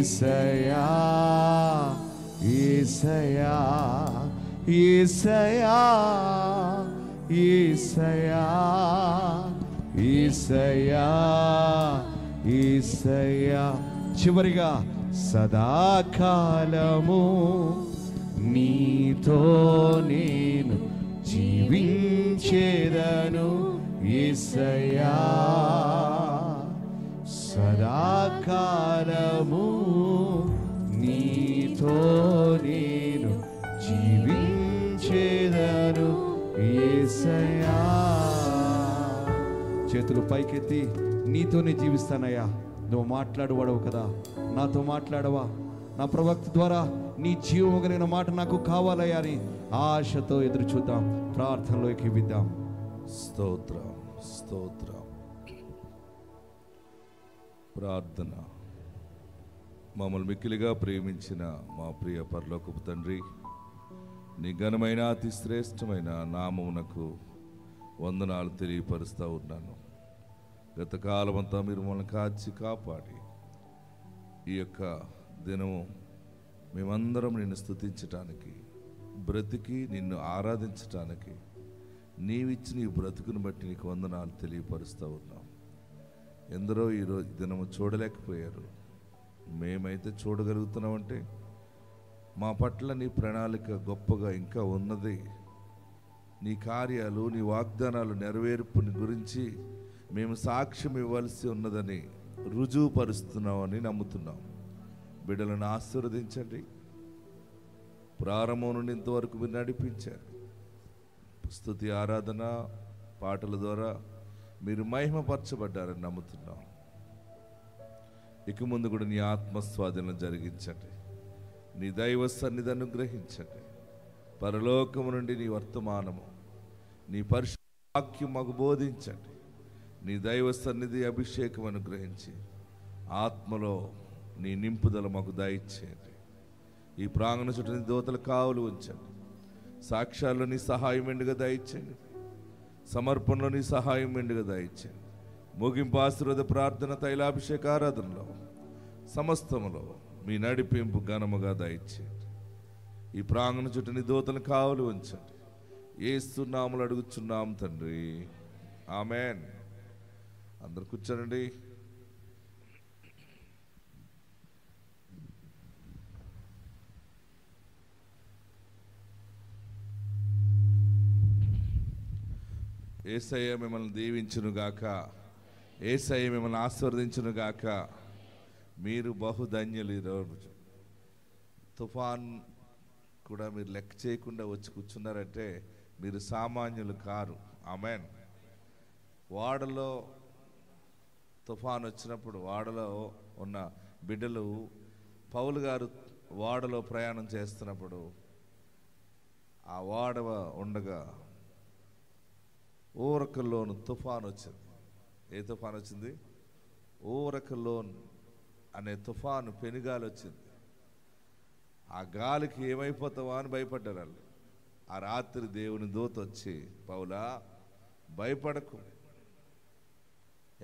యేసయ్యా యేసయ్యా యేసయ్యా యేసయ్యా యేసయ్యా యేసయ్యా. చివరిగా సదాకాలము నీతో నేను జీవించేదను యేసయ్యా, సదాకాలము నీతో నేను జీవించేదను యేసయ్యా. చేతులు పైకెత్తి నీతోనే జీవిస్తానయ్యా. నువ్వు మాట్లాడువాడవు కదా, నాతో మాట్లాడవా, నా ప్రవక్త ద్వారా నీ జీవము కలిగిన మాట నాకు కావాలయ్యా అని ఆశతో ఎదురు చూద్దాం. ప్రార్థనలోకి విద్దాం. స్తోత్రం స్తోత్రం. ప్రార్థన. మమ్మల్ని మిక్కిలిగా ప్రేమించిన మా ప్రియ పరలోకపు తండ్రి, నీ ఘనమైన అతి శ్రేష్టమైన నామమునకు వందనాలు తెలియపరుస్తూ ఉన్నాను. గత కాలమంతా మీరు మమ్మల్ని కాచి కాపాడి ఈ యొక్క దినము మేమందరం నిన్ను స్తుతించటానికి, బ్రతికి నిన్ను ఆరాధించటానికి నీవిచ్చిన ఈ బ్రతుకును బట్టి నీకు వందనాలు తెలియపరుస్తూ ఉన్నాం. ఎందరో ఈరోజు దినము చూడలేకపోయారు, మేమైతే చూడగలుగుతున్నామంటే మా పట్ల నీ ప్రణాళిక గొప్పగా ఇంకా ఉన్నది. నీ కార్యాలు, నీ వాగ్దానాలు నెరవేర్పుని గురించి మేము సాక్ష్యం ఇవ్వాల్సి ఉన్నదని రుజువుపరుస్తున్నామని నమ్ముతున్నాం. బిడ్డలను ఆశీర్వదించండి. ప్రారంభం నుండి ఇంతవరకు మీరు నడిపించారు. స్తుతి ఆరాధన పాటల ద్వారా మీరు మహిమపరచబడ్డారని నమ్ముతున్నాం. ఇక ముందు కూడా నీ ఆత్మస్వాధీనం జరిగించండి. నీ దైవ సన్నిధి అనుగ్రహించండి. పరలోకము నుండి నీ వర్తమానము, నీ పరిశుద్ధ వాక్యం మాకు బోధించండి. నీ దైవ సన్నిధి అభిషేకం అనుగ్రహించి ఆత్మలో నీ నింపుదల మాకు దయచేయండి. ఈ ప్రాంగణ చుట్టూ నీ దూతల కావులు ఉంచండి. సాక్ష్యాల్లో నీ సహాయం మెండుగా దయచేయండి. సమర్పణలో నీ సహాయం మెండుగా దయచేయండి. ముగింపు ఆశీర్వాద ప్రార్థన, తైలాభిషేక ఆరాధనలో సమస్తములో మీ నడిపింపు ఘనముగా దయచేయండి. ఈ ప్రాంగణ చుట్టూ నీ దూతల కావులు ఉంచండి. యేసు నామములో అడుగుచున్నాం తండ్రి, ఆమెన్. అందరు కూర్చోండి. యేసయ్య మిమ్మల్ని దీవించునుగాక, యేసయ్య మిమ్మల్ని ఆశీర్వదించునుగాక. మీరు బహుధన్యులు. ఈరోజు తుఫాన్ కూడా మీరు లెక్క చేయకుండా వచ్చి కూర్చున్నారంటే మీరు సామాన్యులు కారు. ఆమెన్. వాడలో తుఫాన్ వచ్చినప్పుడు వాడలో ఉన్న బిడ్డలు, పౌలు గారు వాడలో ప్రయాణం చేస్తున్నప్పుడు ఆ వాడ ఉండగా ఊరకలోను తుఫాన్ వచ్చింది. ఏ తుఫాన్ వచ్చింది? ఊరకలోన్ అనే తుఫాను పెనుగాలి వచ్చింది. ఆ గాలికి ఏమైపోతావా అని భయపడ్డారు వాళ్ళు. ఆ రాత్రి దేవుని దూత వచ్చి, పౌలా భయపడకు,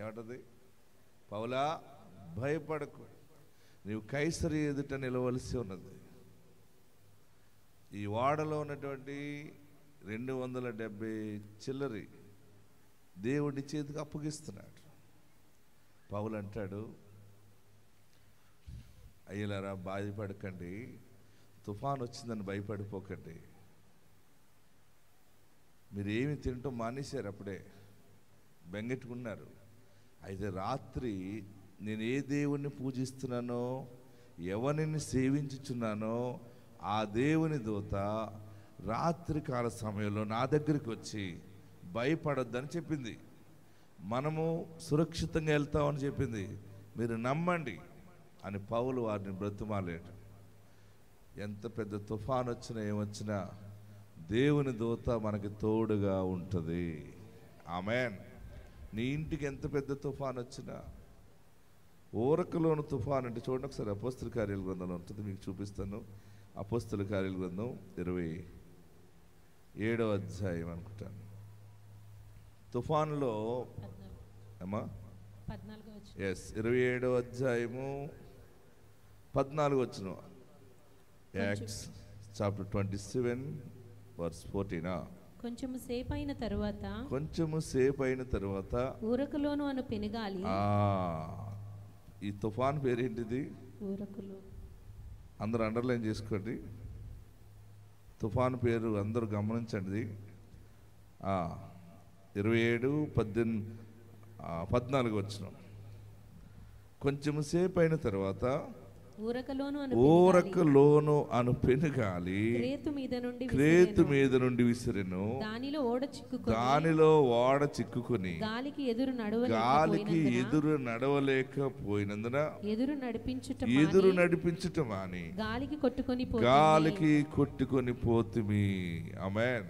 ఏమంటది? పౌలా భయపడకు, నీవు కైసరి ఎదుట నిలవలసి ఉన్నది. ఈ వాడలో ఉన్నటువంటి 270 చిల్లరి దేవుడి చేతికి అప్పగిస్తున్నాడు. పౌలు అంటాడు, అయ్యలారా బాధపడకండి, తుఫాన్ వచ్చిందని భయపడిపోకండి. మీరు ఏమి తినటం మానేశారు, అప్పుడే బెంగెట్టుకున్నారు. అయితే రాత్రి నేను ఏ దేవుణ్ణి పూజిస్తున్నానో, ఎవరిని సేవించుచున్నానో ఆ దేవుని దూత రాత్రి కాల సమయంలో నా దగ్గరికి వచ్చి భయపడొద్దని చెప్పింది. మనము సురక్షితంగా వెళ్తామని చెప్పింది. మీరు నమ్మండి అని పౌలు వారిని బ్రతిమాలేడు. ఎంత పెద్ద తుఫాన్ వచ్చినా ఏమొచ్చినా దేవుని దూత మనకి తోడుగా ఉంటుంది. ఆమెన్. నీ ఇంటికి ఎంత పెద్ద తుఫాన్ వచ్చినా, ఊరకలోని తుఫాన్ అంటే చూడండి ఒకసారి, అపోస్తల కార్యాల గ్రంథంలో ఉంటుంది, మీకు చూపిస్తాను. అపోస్తల కార్యాల గ్రంథం 27వ అధ్యాయం అనుకుంటాను. తుఫానులో అమ్మా 27వ అధ్యాయము 14 వచనం. Acts chapter 27 verse 14. కొంచెము సేపు అయిన తరువాత ఊరకులోను అను పెనుగాలి. ఈ తుఫాన్ పేరేంటిది? ఊరకులు. అందరూ అండర్లైన్ చేసుకోండి. తుఫాన్ పేరు అందరూ గమనించండి. 27, 14 వచనం. కొంచెం సేపు అయిన తర్వాత ఊరకలోను అను పెనుగాలి క్రేతు మీద నుండి విసిరెను. దానిలో ఓడ చిక్కుకొని గాలికి ఎదురు నడవలేకపోయినందున ఎదురు నడిపించుట మాని గాలికి కొట్టుకొని పోతుమి. ఆమేన్.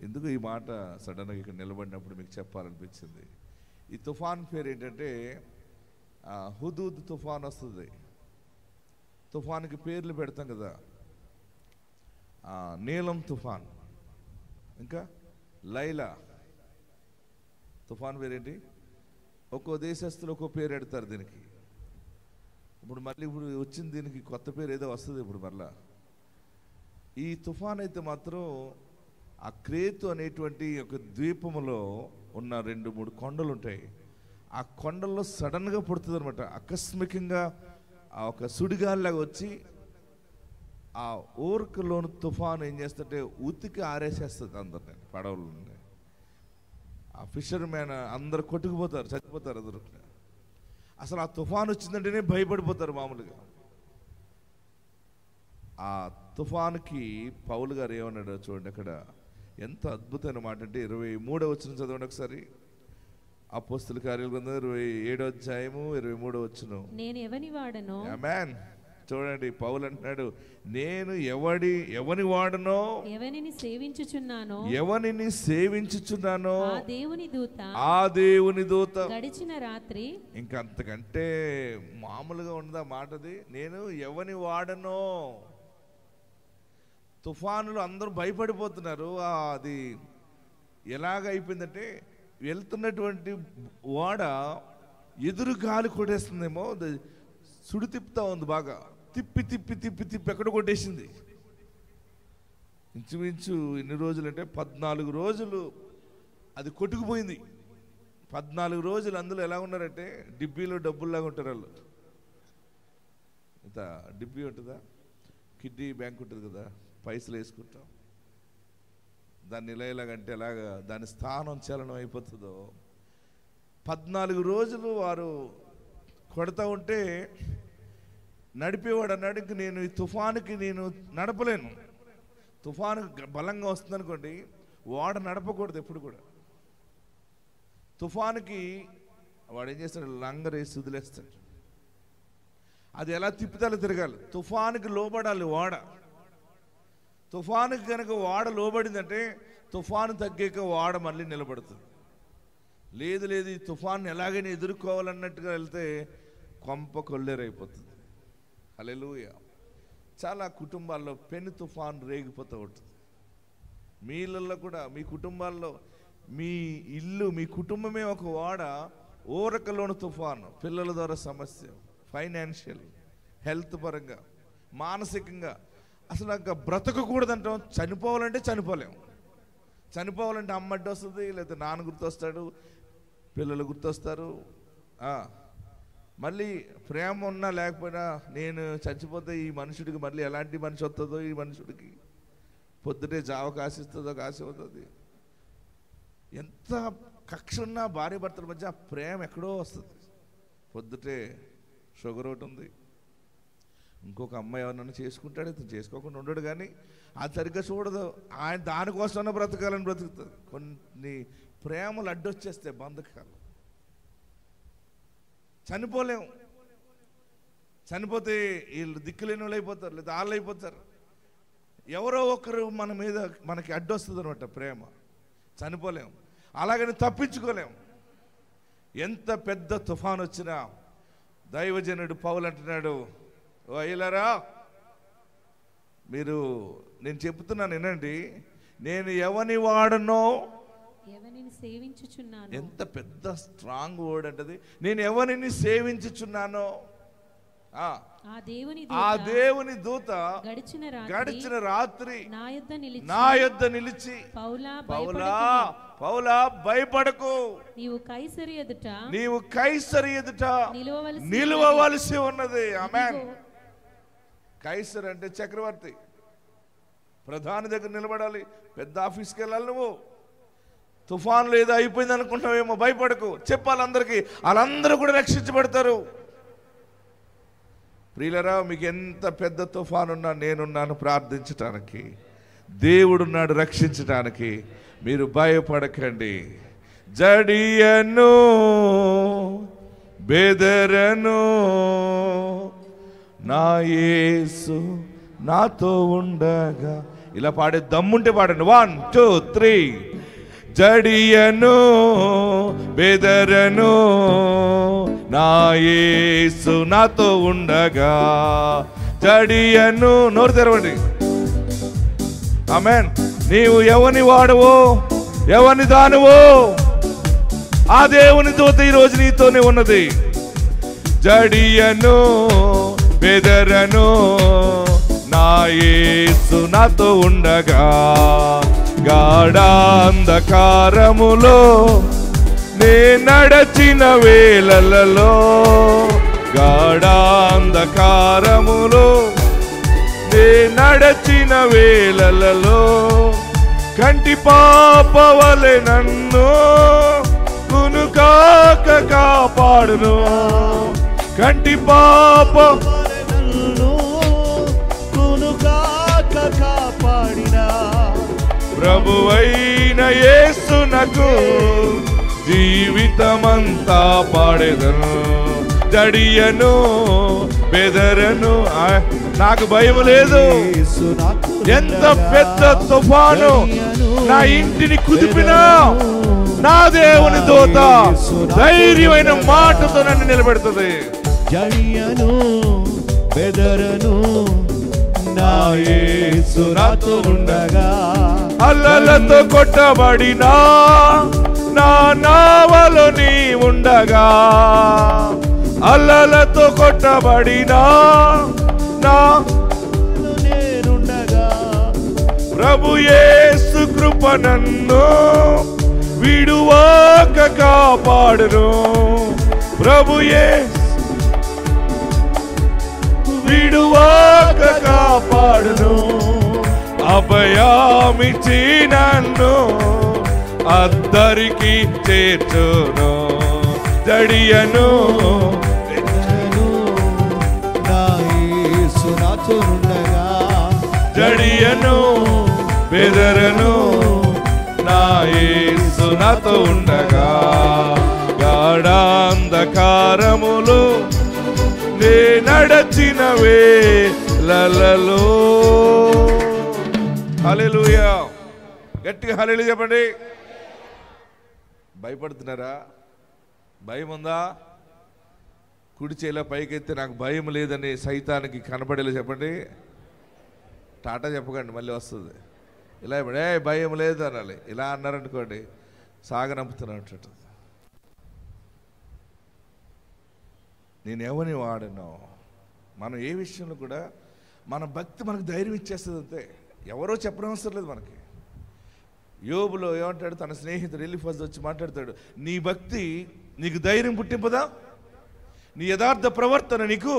ఎందుకు ఈ మాట సడన్గా ఇక్కడ నిలబడినప్పుడు మీకు చెప్పాలనిపించింది. ఈ తుఫాన్ పేరు ఏంటంటే హుదూద్ తుఫాన్ వస్తుంది. తుఫాన్కి పేర్లు పెడతాం కదా. నీలం తుఫాన్, ఇంకా లైలా. తుఫాన్ పేరేంటి? ఒక్కో దేశస్తులు ఒక్కో పేరు పెడతారు దీనికి. ఇప్పుడు వచ్చింది దీనికి కొత్త పేరు ఏదో వస్తుంది ఇప్పుడు మరలా. ఈ తుఫాన్ అయితే మాత్రం ఆ క్రేతు అనేటువంటి ఒక ద్వీపములో ఉన్న 2-3 కొండలు ఉంటాయి. ఆ కొండల్లో సడన్గా పుడుతుంది అనమాట. ఆకస్మికంగా ఆ ఒక సుడిగాలిలాగా వచ్చి ఆ ఊరకలోని తుఫాను ఏం చేస్తుంటే ఉతికి ఆరేసేస్తుంది అందరిని, పడవలు. ఆ ఫిషర్ మ్యాన్ అందరు కొట్టుకుపోతారు, చచ్చిపోతారు అందరు. అసలు ఆ తుఫాను వచ్చిందంటేనే భయపడిపోతారు మామూలుగా. ఆ తుఫానుకి పౌలు గారు ఏమన్నాడో చూడండి. అక్కడ ఎంత అద్భుతమైన మాట అంటే 23వ వచనం చదవండి ఒకసారి. అపోస్తల కార్యాల గ్రంథం 27వ అధ్యాయము 23వ వచనం. నేను ఎవని వాడనో. ఆమేన్. చూడండి, పౌలు అంటున్నాడు, నేను ఎవని వాడనో, ఎవనిని సేవించుచున్నానో ఆ దేవుని దూత గడిచిన రాత్రి. ఇంకా అంతకంటే మామూలుగా ఉండదా మాటది? నేను ఎవని వాడనో. తుఫానులు అందరూ భయపడిపోతున్నారు. అది ఎలాగైపోయిందంటే వెళ్తున్నటువంటి ఓడ ఎదురు గాలి కొట్టేస్తుందేమో, సుడి తిప్పుతా ఉంది బాగా. తిప్పి తిప్పి తిప్పి తిప్పి ఎక్కడ కొట్టేసింది. ఇంచుమించు ఎన్ని రోజులు అంటే 14 రోజులు అది కొట్టుకుపోయింది. 14 రోజులు అందులో ఎలా ఉన్నారంటే డిబ్బీలో డబ్బుల్లాగా ఉంటారు వాళ్ళు. ఇంత డిబ్బీ ఉంటుందా, కిడ్నీ బ్యాంక్ ఉంటుంది కదా, పైసలు వేసుకుంటాం. దాన్ని ఇలాగంటే ఎలాగా దాని స్థానం చలనం అయిపోతుందో. 14 రోజులు వారు కొడతా ఉంటే నడిపేవాడు అన్నాడు, ఇంక నేను ఈ తుఫానుకి నేను నడపలేను. తుఫాను బలంగా వస్తుంది అనుకోండి, వాడు నడపకూడదు ఎప్పుడు కూడా. తుఫానుకి వాడు ఏం చేస్తాడు, లంగరేసి వదిలేస్తాడు. అది ఎలా తిప్పుతాలో తిరగాలి. తుఫానుకి లోబడాలి వాడ. తుఫానుకి కనుక వాడ లోబడిందంటే తుఫాను తగ్గాక వాడ మళ్ళీ నిలబడుతుంది. లేదు ఈ తుఫాను ఎలాగైనా ఎదుర్కోవాలన్నట్టుగా వెళ్తే కొంప కొల్లేరైపోతుంది. హల్లెలూయా. చాలా కుటుంబాల్లో పెను తుఫాన్ రేగిపోతూ ఉంటుంది. మీ ఇళ్ళల్లో కూడా, మీ కుటుంబాల్లో, మీ ఇల్లు, మీ కుటుంబమే ఒక వాడ. ఊరకలోని తుఫాను, పిల్లల ద్వారా సమస్య, ఫైనాన్షియల్, హెల్త్ పరంగా, మానసికంగా. అసలు ఇంకా బ్రతకకూడదంటాం. చనిపోవాలంటే చనిపోలేము. చనిపోవాలంటే అమ్మ అడ్డు వస్తుంది, లేకపోతే నాన్న గుర్తొస్తాడు, పిల్లలు గుర్తొస్తారు. మళ్ళీ ప్రేమ ఉన్నా లేకపోయినా నేను చచ్చిపోతే ఈ మనుషుడికి మళ్ళీ ఎలాంటి మనిషి వస్తుందో, ఈ మనుషుడికి పొద్దుటే జావ కాసిస్తుందో కాసి అవుతుంది. ఎంత కక్ష ఉన్నా భార్య భర్తల మధ్య ప్రేమ ఎక్కడో వస్తుంది. పొద్దుటే షుగర్ ఒకటి ఉంది, ఇంకొక అమ్మాయి ఎవరన్నా చేసుకుంటాడు, ఇతను చేసుకోకుండా ఉండడు. కానీ అది సరిగ్గా చూడదు. ఆయన దానికోసమన్నా బ్రతకాలని బ్రతుకుతుంది. కొన్ని ప్రేమలు అడ్డొచ్చేస్తే బంధకాలు. చనిపోలేము. చనిపోతే వీళ్ళు దిక్కులేని వాళ్ళు అయిపోతారు, లేదా వాళ్ళు అయిపోతారు. ఎవరో ఒకరు మన మీద మనకి అడ్డొస్తుంది అనమాట ప్రేమ. చనిపోలేము, అలాగని తప్పించుకోలేము. ఎంత పెద్ద తుఫాన్ వచ్చినా దైవజనుడు పౌలు అంటున్నాడు, ఓ అయ్యలారా, మీరు, నేను చెప్తున్నాను వినండి, నేను ఎవని వాడనో. ఎంత పెద్ద స్ట్రాంగ్ వర్డ్ అంటది. నేను ఎవరిని సేవించుచున్నానో. ఆ దేవుని దూత గడిచిన రాత్రి నా యొద్ద నిలిచి పౌలా భయపడకు, నీవు కైసరు ఎదుట నిలువవలసి ఉన్నది. ఆమేన్. కైసర్ అంటే చక్రవర్తి, ప్రధాని దగ్గర నిలబడాలి, పెద్ద ఆఫీస్కి వెళ్ళాలి. నువ్వు తుఫాన్లు ఏదో అయిపోయింది అనుకుంటున్నావేమో, భయపడకు చెప్పాలి అందరికీ, వాళ్ళందరూ కూడా రక్షించబడతారు. ప్రియులరా, మీకు ఎంత పెద్ద తుఫాను ఉన్నా నేనున్నాను ప్రార్థించటానికి, దేవుడున్నాడు రక్షించటానికి. మీరు భయపడకండి. జడియను బెదరను, నా యేసు నాతో ఉండగా. ఇలా పాడే దమ్ముంటే పాడండి. 1 2 3. జడియను బెదరను, నా యేసు నాతో ఉండగా. జడియను, నోరు తెరవండి. ఆమేన్. నీవు ఎవని వాడవో, ఎవని దానువో, ఆ దేవుని దూత ఈరోజు నీతోనే ఉన్నది. జడియను బెదరను, నా యేసు నాతో ఉండగా. గాఢాంధకారములో నే నడచిన వేళలలో, గాఢాంధకారములో నే నడచిన వేళలలో, కంటి పాపవలె నన్ను కునుకాక కాపాడును. కంటి పాప కునుకాక కాపాడిన ప్రభువైన యేసునకు జీవితమంతా పాడెదను. జడియను బెదరను, నాకు భయం లేదు. ఎంత పెద్ద తుఫాను నా ఇంటిని కుదిపినా నా దేవుని దూత ధైర్యమైన మాటతో నన్ను నిలబెడుతుంది. జడియను బెదరను, నా యేసు నాతో ఉండగా. అల్లలతో కొట్టబడినా నా నావలో నీ ఉండగా. అల్లలతో కొట్టబడినా నా నేనుండగా. ప్రభు యేసు కృప నన్ను విడువాక కాపాడును. ప్రభు యేసు విడువాక కాపాడును. అభయామిచ్చి నన్ను అద్దరికి చేర్చును. జడియను నా యేసు నాతో ఉండగా. జడియను బెదరను, నా యేసు నాతో ఉండగా. గాఢాంధకారములు నే నడచిన వేళలలో. హల్లెలూయా. గట్టిగా హల్లెలూయా చెప్పండి. భయపడుతున్నారా? భయం ఉందా? కుడి చేలా పైకెత్తి నాకు భయం లేదని సైతానికి కనబడేలా చెప్పండి. టాటా చెప్పకండి, మళ్ళీ వస్తుంది. ఇలా చెప్పండి, ఏ భయం లేదు అనాలి. ఇలా అన్నారనుకోండి, సాగనంపుతున్నట్టు. నేను ఎవరిని వాడను. మనం ఏ విషయంలో కూడా మన భక్తి మనకు ధైర్యం ఇచ్చేస్తుంది అంతే. ఎవరో చెప్పనవసరం లేదు మనకి. యోబులో ఏమంటాడు, తన స్నేహితుడు ఎలీఫజ్ వచ్చి మాట్లాడతాడు, నీ భక్తి నీకు ధైర్యం పుట్టింపదా? నీ యథార్థ ప్రవర్తన నీకు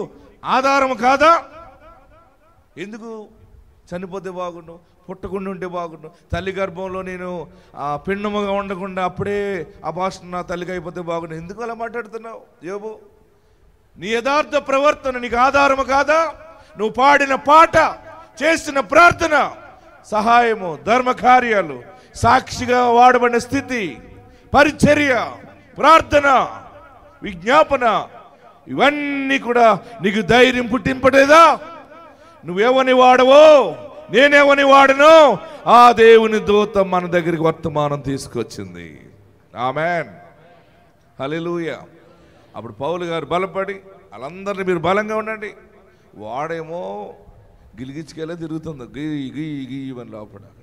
ఆధారం కాదా? ఎందుకు చనిపోతే బాగుండు, పుట్టకుండా ఉంటే బాగుండు, తల్లి గర్భంలో నేను పిండముగా ఉండకుండా అప్పుడే ఆ భాష నా తల్లికి అయిపోతే బాగుండు, ఎందుకు అలా మాట్లాడుతున్నావు యోబు? నీ యథార్థ ప్రవర్తన నీకు ఆధారము కాదా? నువ్వు పాడిన పాట, చేసిన ప్రార్థన, సహాయము, ధర్మ కార్యాలు, సాక్షిగా వాడబడిన స్థితి, పరిచర్య, ప్రార్థన, విజ్ఞాపన, ఇవన్నీ కూడా నీకు ధైర్యం పుట్టింపలేదా? నువ్వేవని వాడవో నేనేవని వాడను, ఆ దేవుని దూత మన దగ్గరికి వర్తమానం తీసుకొచ్చింది. ఆమేన్, హల్లెలూయా. అప్పుడు పౌలు గారు బలపడి వాళ్ళందరినీ మీరు బలంగా ఉండండి, వాడేమో గిలిగిచ్చుకెళ్ళే తిరుగుతుంది, గీ గీ గీ ఇవన్నీ లోపల. అక్కడ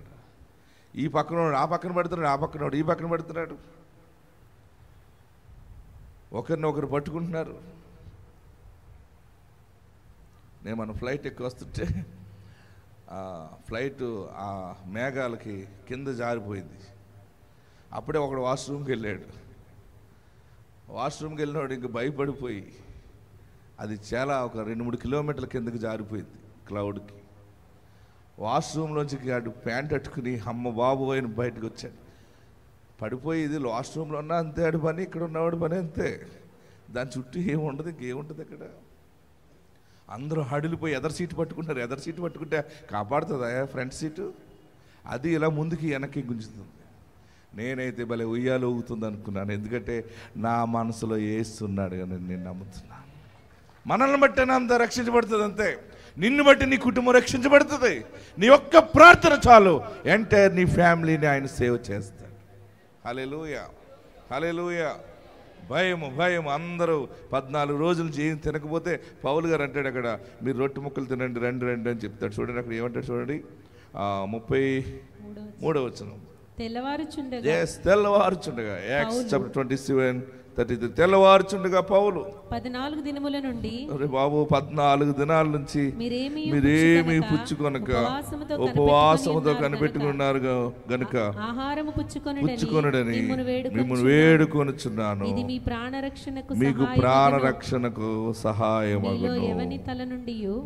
ఈ పక్కన ఆ పక్కన పెడుతున్నాడు, ఆ పక్కన ఈ పక్కన పెడుతున్నాడు, ఒకరిని ఒకరు పట్టుకుంటున్నారు. నేను మన ఫ్లైట్ ఎక్కువ వస్తుంటే ఫ్లైట్ ఆ మేఘాలకి కింద జారిపోయింది. అప్పుడే ఒకడు వాష్రూమ్కి వెళ్ళాడు. వాష్రూమ్కి వెళ్ళినాడు ఇంక భయపడిపోయి అది చాలా ఒక 2-3 కిలోమీటర్ల కిందకి జారిపోయింది క్లౌడ్కి. వాష్రూమ్లోంచి ప్యాంట్ అట్టుకుని అమ్మ బాబు అయిన బయటకు వచ్చాడు. పడిపోయి ఇది వాష్రూమ్లో ఉన్నా అంతే ఆడి పని, ఇక్కడ ఉన్నవాడి పని అంతే. దాని చుట్టూ ఏముండదు, ఇంకేముంటుంది అక్కడ. అందరూ హడిలిపోయి ఎదర్ సీటు పట్టుకుంటారు. ఎదర్ సీటు పట్టుకుంటే కాపాడుతుందా ఫ్రంట్ సీటు? అది ఇలా ముందుకి వెనక్కి గుంజుతుంది. నేనైతే భలే ఉయ్యాలు ఊగుతుంది అనుకున్నాను, ఎందుకంటే నా మనసులో యేసున్నాడు కానీ నేను నమ్ముతున్నాను. మనల్ని బట్టి అంత రక్షించబడుతుంది అంతే. నిన్ను బట్టి నీ కుటుంబం రక్షించబడుతుంది. నీ ఒక్క ప్రార్థన చాలు, ఎంటైర్ నీ ఫ్యామిలీని ఆయన సేవ్ చేస్తాడు. హల్లెలూయా, హల్లెలూయా. భయం అందరూ 14 రోజులు ఏం తినకపోతే పౌలు గారు అంటాడు అక్కడ, మీరు రొట్టె ముక్కలు తినండి, రండి అని చెప్తాడు. చూడండి అక్కడ ఏమంటాడు చూడండి, 33వ వచనం. తెల్లవారుచుండగా యాక్ట్స్ చాప్టర్ 27:33 తెల్లవారుచుండగా పౌలు 14 దినముల నుండి బాబు 14 దినాల నుంచి మీరేమి పుచ్చుకొనక ఉపవాసముతో కనిపెట్టుకున్నారు గనుక ఆహారము పుచ్చుకొనుడని మిమ్మల్ని వేడుకొనుచున్నాను. మీకు ప్రాణరక్షణకు సహాయమగును.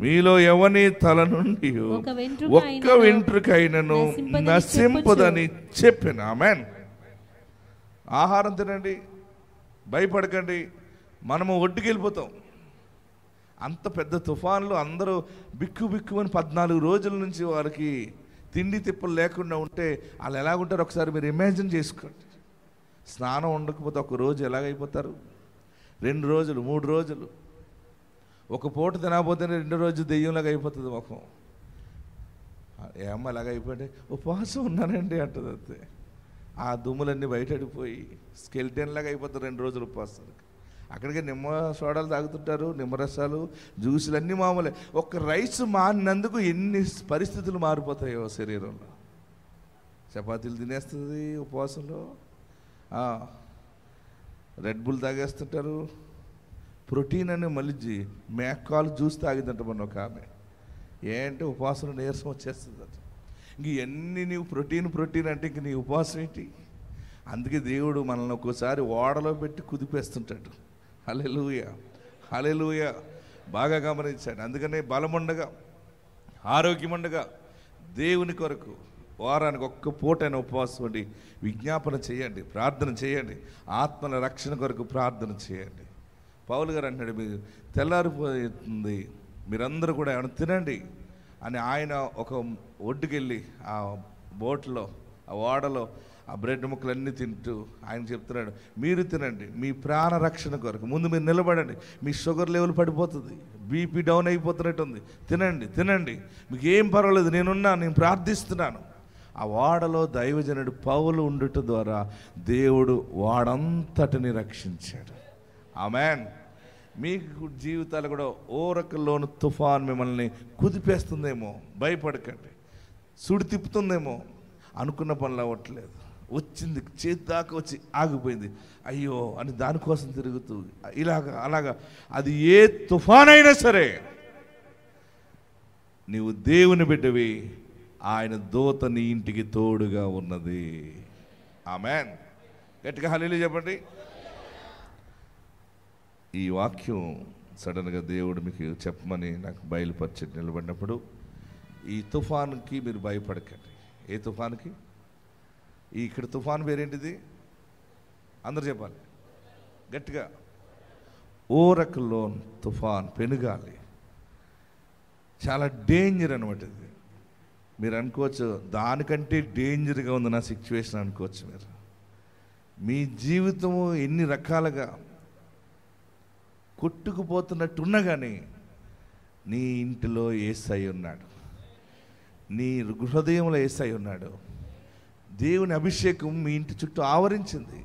మీలో ఎవని తల నుండి ఒక్క వెంట్రుకైనను నశింపదని చెప్పిన. ఆమేన్. ఆహారం తినండి, భయపడకండి. మనము ఒడ్డుకెళ్ళిపోతాం. అంత పెద్ద తుఫాన్లు అందరూ బిక్కుమని 14 రోజుల నుంచి వారికి తిండి తిప్పలు లేకుండా ఉంటే వాళ్ళు ఎలాగుంటారు ఒకసారి మీరు ఇమాజిన్ చేసుకోండి. స్నానం ఉండకపోతే ఒక రోజు ఎలాగైపోతారు, 2 రోజులు 3 రోజులు. ఒక పూట తినకపోతేనే 2 రోజు దెయ్యంలాగా అయిపోతుంది ముఖం. ఏమో ఎలాగైపోయింది, ఉపవాసం ఉన్నానండి అంటుంది అంతే. ఆ దుమ్ములన్నీ బయటడిపోయి స్కెల్టన్ లాగా అయిపోతారు 2 రోజులు ఉపవాసానికి. అక్కడికి నిమ్మ సోడాలు తాగుతుంటారు, నిమ్మరసాలు, జ్యూసులు అన్నీ మామూలే. ఒక రైస్ మానినందుకు ఎన్ని పరిస్థితులు మారిపోతాయో శరీరంలో. చపాతీలు తినేస్తుంది ఉపవాసంలో, రెడ్ బుల్ తాగేస్తుంటారు. ప్రోటీన్ అని మళ్ళీ మేకాలు జ్యూస్ తాగిందంట మన ఒక ఆమె. ఏంటంటే ఉపవాసంలో నీరసం వచ్చేస్తుంది అంట. ఇంక ఎన్ని నీవు ప్రోటీన్ అంటే ఇంక నీ ఉపవాసం ఏంటి? అందుకే దేవుడు మనల్ని ఒక్కోసారి ఓడలో పెట్టి కుదిపేస్తుంటాడు. హల్లెలూయా, హల్లెలూయా. బాగా గమనించాడు. అందుకనే బలముండగా ఆరోగ్యముండగా దేవుని కొరకు వారానికి ఒక్క పూటైన ఉపవాసం ఉండి విజ్ఞాపన చేయండి, ప్రార్థన చేయండి, ఆత్మల రక్షణ కొరకు ప్రార్థన చేయండి. పౌలు గారు అంటాడు, మీరు తెల్లారిపోతుంది, మీరందరూ కూడా ఏమైనా తినండి అని. ఆయన ఒక ఒడ్డుకెళ్ళి ఆ బోట్లో ఆ ఓడలో ఆ బ్రెడ్ ముక్కలన్నీ తింటూ ఆయన చెప్తున్నాడు, మీరు తినండి మీ ప్రాణ రక్షణ కొరకు. ముందు మీరు నిలబడండి, మీ షుగర్ లెవెల్ పడిపోతుంది, బీపీ డౌన్ అయిపోతున్నట్టుంది. తినండి, మీకు ఏం పర్వాలేదు, నేను ప్రార్థిస్తున్నాను. ఆ ఓడలో దైవజనుడు పౌలు ఉండుట ద్వారా దేవుడు వాడంతటిని రక్షించాడు. ఆమేన్. మీకు జీవితాలు కూడా ఓరకల్లోని తుఫాన్ మిమ్మల్ని కుదిపేస్తుందేమో, భయపడకండి. సుడి తిప్పుతుందేమో, అనుకున్న పనులు అవ్వట్లేదు, వచ్చింది చేతి దాకా వచ్చి ఆగిపోయింది, అయ్యో అని దానికోసం తిరుగుతూ అలాగా అది ఏ తుఫాన్ అయినా సరే నీవు దేవుని బిడ్డవి, ఆయన దూత నీ ఇంటికి తోడుగా ఉన్నది. ఆమేన్. గట్టిగా హల్లెలూయా చెప్పండి. ఈ వాక్యం సడన్గా దేవుడు మీకు చెప్పమని నాకు బయలుపరిచి నిలబడినప్పుడు, ఈ తుఫాన్కి మీరు భయపడకండి. ఏ తుఫాన్కి? ఇక్కడ తుఫాన్ పేరేంటిది? అందరు చెప్పాలి గట్టిగా. ఓరకల్లోన్ తుఫాన్, పెనుగాలి. చాలా డేంజర్ అనమాట ఇది. మీరు అనుకోవచ్చు దానికంటే డేంజర్గా ఉంది నా సిచ్యువేషన్ అనుకోవచ్చు. మీరు మీ జీవితము ఎన్ని రకాలుగా కొట్టుకుపోతున్నట్టున్నా కానీ నీ ఇంటిలో యేసయ్య ఉన్నాడు, నీ హృదయంలో యేసయ్య ఉన్నాడు. దేవుని అభిషేకం మీ ఇంటి చుట్టూ ఆవరించింది.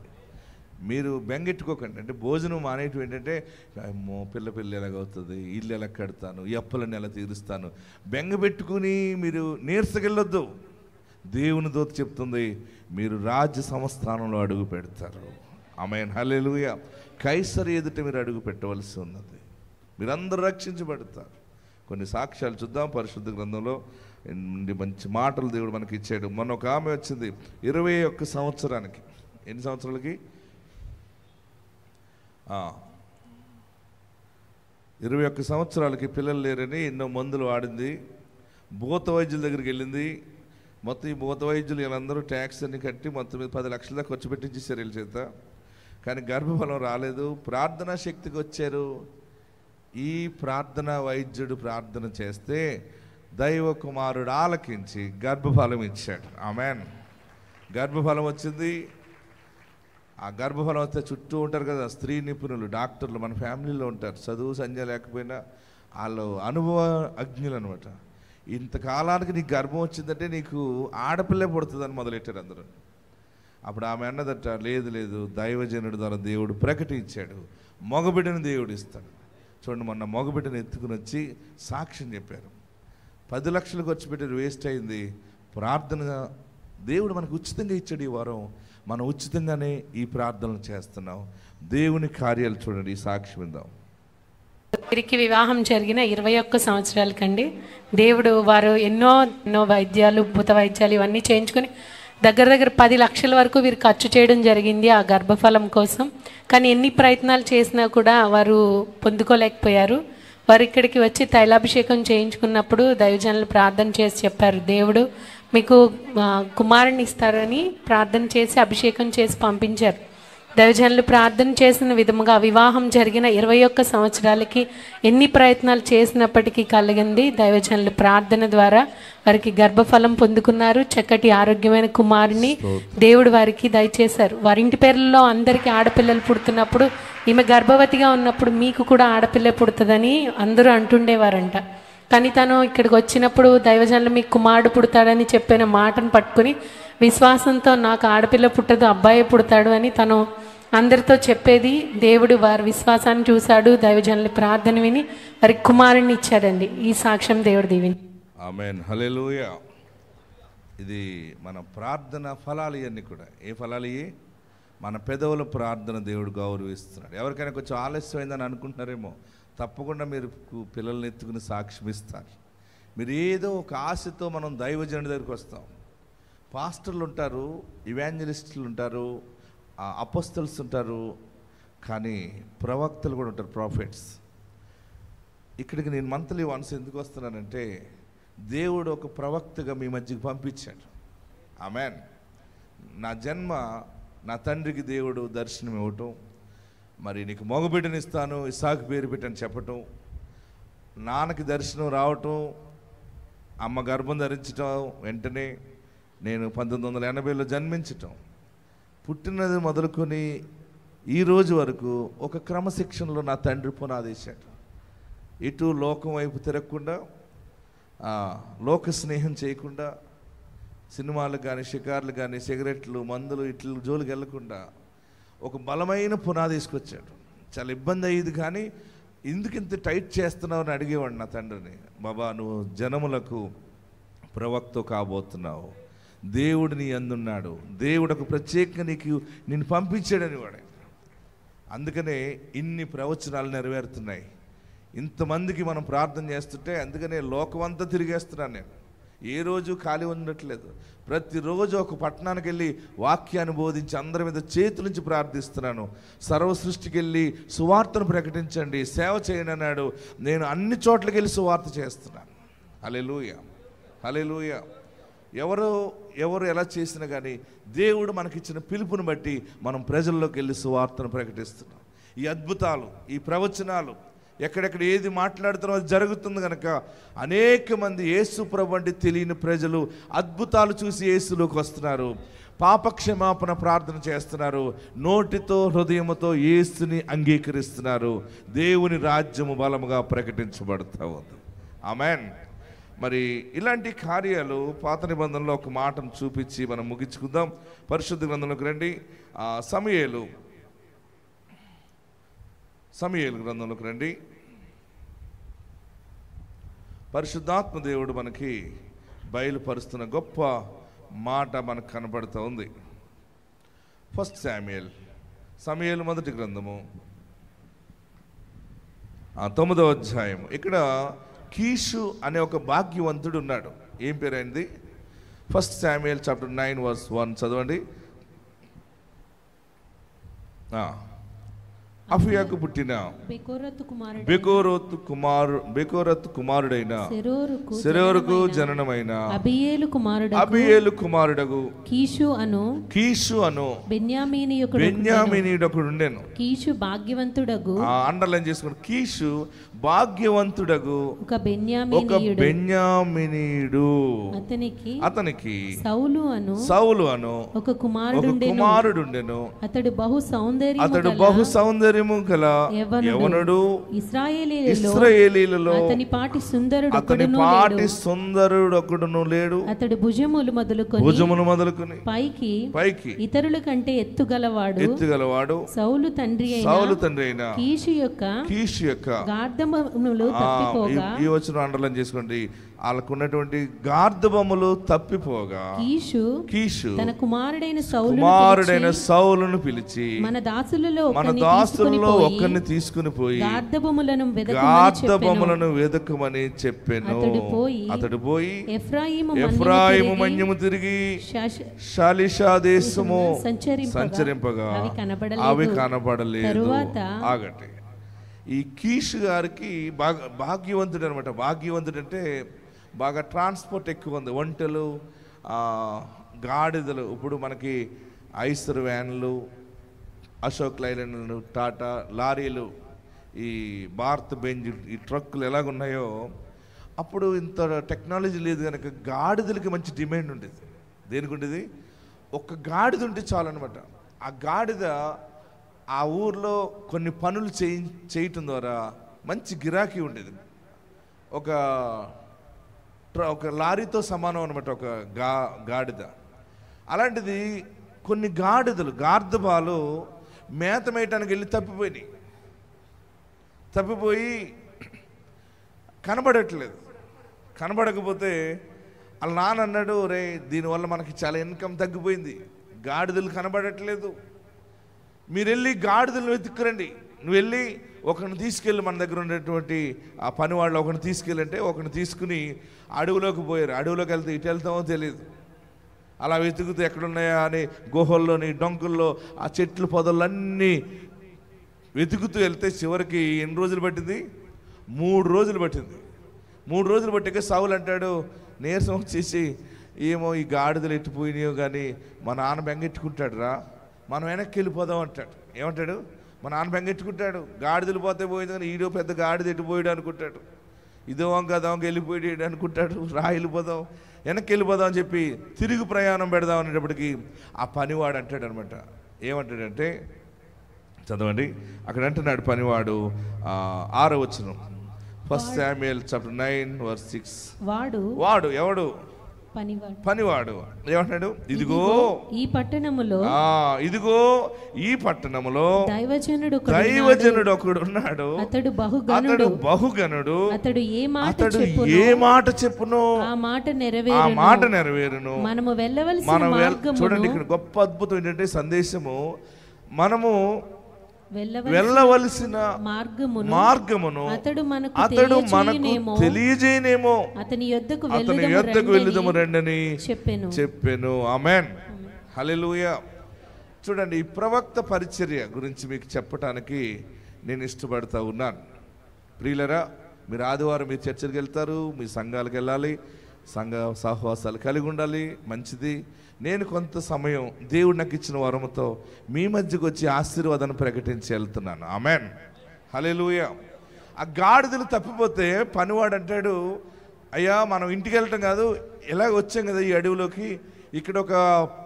మీరు బెంగెట్టుకోకండి. అంటే భోజనం మానేటివి ఏంటంటే, అమ్మో పిల్ల ఎలాగవుతుంది, ఇల్లు ఎలా కడతాను, ఈ అప్పులను ఎలా తీరుస్తాను, బెంగ పెట్టుకుని మీరు నీరసకెళ్ళొద్దు. దేవుని దూత చెప్తుంది, మీరు రాజ్య సంస్థానంలో అడుగు పెడతారు. ఆమేన్, హల్లెలూయా. కైసరు ఎదుట మీరు అడుగు పెట్టవలసి ఉన్నది. మీరందరూ రక్షించబడతారు. కొన్ని సాక్ష్యాలు చూద్దాం. పరిశుద్ధ గ్రంథంలో నుండి మంచి మాటలు దేవుడు మనకి ఇచ్చాడు. మొన్న ఒక ఆమె వచ్చింది 21 సంవత్సరానికి. ఎన్ని సంవత్సరాలకి? 21 సంవత్సరాలకి పిల్లలు లేరని ఎన్నో మందులు వాడింది. భూత వైద్యుల దగ్గరికి వెళ్ళింది. మొత్తం ఈ భూత వైద్యులు వీళ్ళందరూ ట్యాక్స్ అన్ని కట్టి మొత్తం మీద 10 లక్షల దాకా ఖర్చు పెట్టించేసారు వీళ్ళ చేత. కానీ గర్భఫలం రాలేదు. ప్రార్థనా శక్తికి వచ్చారు. ఈ ప్రార్థనా వైద్యుడు ప్రార్థన చేస్తే దైవ కుమారుడు ఆలకించి గర్భఫలం ఇచ్చాడు. ఆమెన్. గర్భఫలం వచ్చింది. ఆ గర్భఫలం వస్తే చుట్టూ ఉంటారు కదా స్త్రీ నిపుణులు, డాక్టర్లు, మన ఫ్యామిలీలో ఉంటారు. చదువు సంధ్య లేకపోయినా వాళ్ళు అనుభవ అజ్ఞులు అనమాట. ఇంతకాలానికి నీకు గర్భం వచ్చిందంటే నీకు ఆడపిల్లే పుడుతుందని మొదలెట్టారు అందరూ. అప్పుడు ఆమె అన్నదట, లేదు లేదు, దైవజనుడి ద్వారా దేవుడు ప్రకటించాడు, మగబిడ్డను దేవుడు ఇస్తాడు. చూడండి, మొన్న మగబిడ్డను ఎత్తుకుని వచ్చి సాక్ష్యం చెప్పారు. 10 లక్షలు ఖర్చు పెట్టారు, వేస్ట్ అయింది. ప్రార్థన దేవుడు మనకు ఉచితంగా ఇచ్చాడు. ఈ వారం మనం ఉచితంగానే ఈ ప్రార్థనలు చేస్తున్నాం. దేవుని కార్యాలు చూడండి. ఈ సాక్ష్యం విందాం. వీరికి వివాహం జరిగిన 21 సంవత్సరాలకండి దేవుడు వారు ఎన్నో వైద్యాలు, భూత వైద్యాలు ఇవన్నీ చేయించుకొని దగ్గర 10 లక్షల వరకు వీరు ఖర్చు చేయడం జరిగింది ఆ గర్భఫలం కోసం. కానీ ఎన్ని ప్రయత్నాలు చేసినా కూడా వారు పొందుకోలేకపోయారు. వారు ఇక్కడికి వచ్చి తైలాభిషేకం చేయించుకున్నప్పుడు దైవజనులు ప్రార్థన చేసి చెప్పారు, దేవుడు మీకు కుమారుని ఇస్తారని ప్రార్థన చేసి అభిషేకం చేసి పంపించారు. దైవజనులు ప్రార్థన చేసిన విధముగా వివాహం జరిగిన 21 సంవత్సరాలకి ఎన్ని ప్రయత్నాలు చేసినప్పటికీ కలిగింది. దైవజనులు ప్రార్థన ద్వారా వారికి గర్భఫలం పొందుకున్నారు. చక్కటి ఆరోగ్యమైన కుమారుని దేవుడు వారికి దయచేశారు. వారింటి పేర్లలో అందరికీ ఆడపిల్లలు పుడుతున్నప్పుడు ఈమె గర్భవతిగా ఉన్నప్పుడు మీకు కూడా ఆడపిల్ల పుడుతుందని అందరూ అంటుండేవారంట. కానీ తను ఇక్కడికి వచ్చినప్పుడు దైవజనులు మీకు కుమారుడు పుడతాడని చెప్పిన మాటను పట్టుకుని విశ్వాసంతో నాకు ఆడపిల్ల పుట్టదు, అబ్బాయి పుడతాడు అని తను అందరితో చెప్పేది. దేవుడు వారి విశ్వాసాన్ని చూశాడు. దైవజనుల ప్రార్థన విని వారికి కుమారుని ఇచ్చాడండి. ఈ సాక్ష్యం దేవుడు దీవిని. ఆమేన్. హల్లెలూయా. ఇది మన ప్రార్థన ఫలాలు. ఇవన్నీ కూడా ఏ ఫలాలు? ఇవి మన పెదవుల ప్రార్థన దేవుడు గౌరవిస్తున్నాడు. ఎవరికైనా కొంచెం ఆలస్యమైందని అనుకుంటున్నారేమో, తప్పకుండా మీరు పిల్లల్ని ఎత్తుకుని సాక్ష్యం ఇస్తారు. మీరు ఏదో ఒక ఆశతో మనం దైవజనుడి దగ్గరికి వస్తాం. పాస్టర్లు ఉంటారు, ఇవాంజలిస్టులు ఉంటారు, అపోస్తల్స్ ఉంటారు, కానీ ప్రవక్తలు కూడా ఉంటారు, ప్రాఫిట్స్. ఇక్కడికి నేను మంత్లీ వన్స్ ఎందుకు వస్తున్నానంటే దేవుడు ఒక ప్రవక్తగా మీ మధ్యకి పంపించాడు. ఆమెన్. నా జన్మ నా తండ్రికి దేవుడు దర్శనం ఇవ్వటం, మరి నీకు మగబిడ్డనిస్తాను ఇస్సాకు పేరు పెట్టని చెప్పటం, నాన్నకి దర్శనం రావటం, అమ్మ గర్భం ధరించటం, వెంటనే నేను 1980లో జన్మించటం, పుట్టినది మొదలుకొని ఈ రోజు వరకు ఒక క్రమశిక్షణలో నా తండ్రి పునాదేశాడు. ఇటు లోకం వైపు తిరగకుండా, లోక స్నేహం చేయకుండా, సినిమాలు కానీ షికార్లు కానీ సిగరెట్లు మందులు ఇట్లు జోలికి వెళ్ళకుండా ఒక బలమైన పునాది తీసుకొచ్చాడు. చాలా ఇబ్బంది అయ్యేది, కానీ ఎందుకు ఇంత టైట్ చేస్తున్నావు అని అడిగేవాడు నా తండ్రిని. బాబా, నువ్వు జనములకు ప్రవక్త కాబోతున్నావు, దేవుడు నీ అందున్నాడు, దేవుడు ఒక ప్రత్యేకంగా నిన్ను పంపించాడని వాడే. అందుకనే ఇన్ని ప్రవచనాలు నెరవేరుతున్నాయి. ఇంతమందికి మనం ప్రార్థన చేస్తుంటే అందుకనే లోకమంతా తిరిగేస్తున్నాను నేను. ఏ రోజు ఖాళీ ఉండట్లేదు. ప్రతిరోజు ఒక పట్టణానికి వెళ్ళి వాక్యాన్ని బోధించి అందరి మీద చేతుల నుంచి ప్రార్థిస్తున్నాను. సర్వ సృష్టికి వెళ్ళి సువార్తను ప్రకటించండి, సేవ చేయండి అన్నాడు. నేను అన్ని చోట్లకి వెళ్ళి సువార్త చేస్తున్నాను. హల్లెలూయా, హల్లెలూయా. ఎవరు ఎలా చేసినా కానీ దేవుడు మనకిచ్చిన పిలుపుని బట్టి మనం ప్రజల్లోకి వెళ్ళి సువార్తను ప్రకటిస్తున్నాం. ఈ అద్భుతాలు, ఈ ప్రవచనాలు ఎక్కడెక్కడ ఏది మాట్లాడుతారో అది జరుగుతుంది కనుక అనేక మంది యేసు ప్రభు అంటే తెలియని ప్రజలు అద్భుతాలు చూసి యేసులోకి వస్తున్నారు, పాపక్షమాపణ ప్రార్థన చేస్తున్నారు, నోటితో హృదయముతో యేసుని అంగీకరిస్తున్నారు. దేవుని రాజ్యము బలముగా ప్రకటించబడతా ఉంది. ఆమేన్. మరి ఇలాంటి కార్యాలు పాత నిబంధనలో ఒక మాటను చూపించి మనం ముగించుకుందాం. పరిశుద్ధ గ్రంథంలోకి రండి. సమూయేలు గ్రంథంలోకి రండి. పరిశుద్ధాత్మ దేవుడు మనకి బయలుపరుస్తున్న గొప్ప మాట మనకు కనబడుతూ ఉంది. ఫస్ట్ సమూయేలు మొదటి గ్రంథము 9వ అధ్యాయం. ఇక్కడ కీషు అనే ఒక భాగ్యవంతుడు ఉన్నాడు. ఏం పేరు అయింది? 1 శామ్యూయల్ చాప్టర్ 9 verse 1 చదవండి. అఫియాకు పుట్టిన బెకోరతు కుమారుడైన సెరోరుకు జననమైన అబియేలు కుమారుడగు కీషు అను బెన్యామీనీయుడొకడు ఉండెను. కీషు భాగ్యవంతుడగు, అండర్లైన్ చేసుకుని, కీషు భాగ్యవంతుడగు ఒక బెన్యామీనీయుడు, అతనికి సౌలు అను ఒక కుమారుడుండెను. అతడు బహు సౌందర్యము గల యవనుడు, ఇశ్రాయేలీయులలో అతని పాటి సుందరుడు ఒకడును లేడు. అతడు భుజములు మొదలుకొని పైకి ఇతరుల కంటే ఎత్తుగలవాడు. సౌలు తండ్రి అయిన కీషు యొక్క గార్ధబములు తప్పిపోగా, ఈ వచనం అండర్లైన్ చేసుకోండి, వాళ్ళకు ఉన్నటువంటి గార్ధబములు తప్పిపోగా కీషు తన కుమారుడైన సౌలును పిలిచి మన దాసులలో ఒక్కరిని తీసుకుని పోయి గార్ధబములను వెదకమని చెప్పెను. అతడు పోయి ఎఫ్రాయిము మన్యము తిరిగి షాలిషా దేశము సంచరింపగా అవి కనబడలేదు. ఆగండి, ఈ కీషు గారికి భాగ్యవంతుడు అనమాట. భాగ్యవంతుడు అంటే బాగా ట్రాన్స్పోర్ట్ ఎక్కువ ఉంది, ఒంటెలు, గాడిదలు. ఇప్పుడు మనకి ఐసర్ వ్యాన్లు, అశోక్ లైలాండ్లు, టాటా లారీలు, ఈ భారత్ బెంజ్, ఈ ట్రక్కులు ఎలాగున్నాయో అప్పుడు ఇంత టెక్నాలజీ లేదు కనుక గాడిదలకి మంచి డిమాండ్ ఉండేది. దేనికి ఉండేది? ఒక గాడిద ఉంటే చాలు అనమాట. ఆ గాడిద ఆ ఊర్లో కొన్ని పనులు చేయటం ద్వారా మంచి గిరాకీ ఉండేది. ఒక లారీతో సమానం అనమాట ఒక గాడిద. అలాంటిది కొన్ని గార్ధబాలు మేత మేయటానికి వెళ్ళి తప్పిపోయి కనబడకపోతే వాళ్ళ నాన్న అన్నాడు, రే దీనివల్ల మనకి చాలా ఇన్కమ్ తగ్గిపోయింది, గాడిదలు కనబడట్లేదు, మీరు వెళ్ళి గాడిదలను వెతుక్కురండి, నువ్వు వెళ్ళి ఒకరిని తీసుకెళ్ళి, మన దగ్గర ఉన్నటువంటి ఆ పని వాళ్ళు ఒకరిని తీసుకెళ్ళంటే ఒకరిని తీసుకుని అడవిలోకి పోయారు. అడవిలోకి వెళ్తే ఇటు వెళ్తామో తెలియదు. అలా వెతుకుతూ ఎక్కడున్నాయా అని గుహల్లోని డొంకుల్లో ఆ చెట్లు పొదలన్నీ వెతుకుతూ వెళ్తే చివరికి ఎన్ని రోజులు పట్టింది? 3 రోజులు పట్టింది. 3 రోజులు పట్టాక సౌలు అంటాడు, నీరసం వచ్చేసి, ఏమో ఈ గాడిదలు ఎట్టిపోయినాయో కానీ మా నాన్న బెంగెట్టుకుంటాడు రా, మనం వెనక్కి వెళ్ళిపోదాం అంటాడు. ఏమంటాడు? మా నాన్న బెంగెట్టుకుంటాడు, గాడిదలు పోతే పోయింది కానీ ఈడో పెద్ద గాడిద ఎట్టిపోయాడు అనుకుంటాడు, ఇదో వంక వెళ్ళిపోయాడు అనుకుంటాడు, వెళ్ళిపోదాం, వెనక్కి వెళ్ళిపోదాం అని చెప్పి తిరిగి ప్రయాణం పెడదాం అనేటప్పటికి ఆ పనివాడు అంటాడు అనమాట. ఏమంటాడంటే, చదవండి, అక్కడ అంటున్నాడు పనివాడు, 6వ వచనం, 1 శామ్యూయల్ చాప్టర్ 9 verse 6. వాడు ఎవడు? పనివాడు ఏమంటాడు? ఇదిగో ఈ పట్టణములో దైవజనుడు ఒకడు ఉన్నాడు, అతడు బహుగనుడు, అతడు ఏ మాట చెప్పును ఆ మాట నెరవేరును. చూడండి, ఇక్కడ గొప్ప అద్భుతం ఏంటంటే సందేశము, మనము వెళ్ళవలసిన మార్గమును అతడు మనకు తెలియజేయనేమో, అతని యొద్దకు వెళ్ళుదము రండని చెప్పెను. ఆమేన్, హల్లెలూయా. చూడండి, ఈ ప్రవక్త పరిచర్య గురించి మీకు చెప్పటానికి నేను ఇష్టపడతా ఉన్నాను. ప్రియులరా, మీరు ఆదివారం మీరు చర్చలకు వెళ్తారు, మీ సంఘాలకు వెళ్ళాలి, సంఘ సహవాసాలు కలిగి ఉండాలి, మంచిది. నేను కొంత సమయం దేవుడు నాకు ఇచ్చిన వరముతో మీ మధ్యకు వచ్చి ఆశీర్వాదాన్ని ప్రకటించి వెళ్తున్నాను. ఆమేన్, హల్లెలూయా. ఆ గాడిదలు తప్పిపోతే పనివాడు అంటాడు, అయ్యా మనం ఇంటికి వెళ్ళటం కాదు, ఎలాగ వచ్చాం కదా ఈ అడవిలోకి, ఇక్కడ ఒక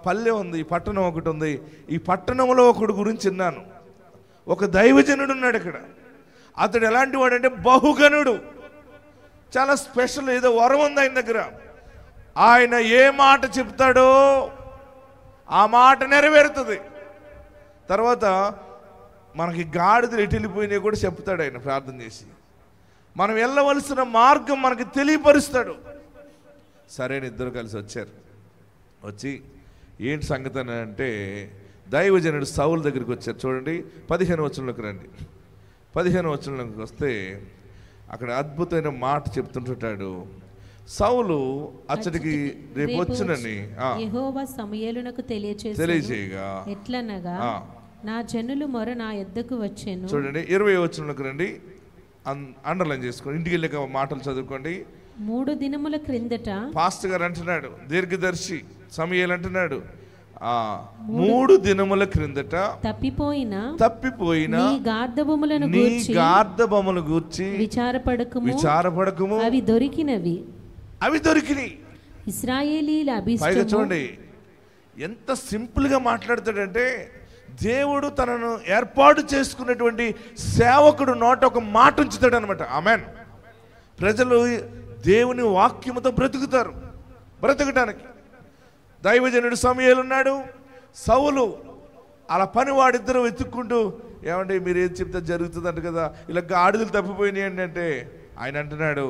పల్లె ఉంది, ఈ పట్టణం ఒకటి ఉంది, ఈ పట్టణంలో ఒకడు గురించి విన్నాను, ఒక దైవజనుడు ఉన్నాడు ఇక్కడ, అతడు ఎలాంటి వాడు అంటే బహుగనుడు, చాలా స్పెషల్, ఏదో వరం ఉంది ఆయన దగ్గర. ఆయన ఏ మాట చెప్తాడో ఆ మాట నెరవేరుతుంది. తర్వాత మనకి గాడిదలు ఎటు వెళ్ళిపోయినాయి కూడా చెప్తాడు ఆయన ప్రార్థన చేసి, మనం వెళ్ళవలసిన మార్గం మనకి తెలియపరుస్తాడు. సరైన ఇద్దరు కలిసి వచ్చారు. వచ్చి ఏంటి సంగతి అని అంటే, దైవజనుడు సౌలు దగ్గరికి వచ్చారు. చూడండి 15వ వచనంలోకి రండి. 15వ వచనంలోకి వస్తే, అక్కడ అద్భుతమైన మాట చెప్తుంటాడు. సౌలు అచ్చటికి రేపు వచ్చునని యెహోవా సమూయేలునకు తెలియజేయగా ఎట్లనగా నా జనులు మొర నా యొద్దకు వచ్చెను. చూడండి 20వ వచనంలోకి రండి, అండర్లైన్ చేసుకోండి, ఇంటికి వెళ్ళక మాటలు చదువుకోండి. 3 దినముల క్రిందట పాస్టర్ గారు అంటున్నాడు, దీర్ఘదర్శి సమూయేలు అంటున్నాడు, 3 దినముల క్రిందట తప్పిపోయిన నీ గార్ధబొమ్మలను గూర్చి విచారపడకుము, అవి దొరికినవి. ఇశ్రాయేలీల అభిష్టము. చూడండి ఎంత సింపుల్ గా మాట్లాడతాడంటే, దేవుడు తనను ఏర్పాటు చేసుకున్నటువంటి సేవకుడు నోట ఒక మాట ఉంచుతాడు అనమాట. ఆమెన్. ప్రజలు దేవుని వాక్యముతో బ్రతుకటానికి దైవజనుడు సమూయేలు ఉన్నాడు, సౌలు అలా పనివాడిద్దరూ వెతుక్కుంటూ, ఏమంటే మీరు ఏది చెప్తే జరుగుతుందంట కదా, ఇలా గాడిదలు తప్పిపోయినాయి అంటే ఆయన అంటున్నాడు,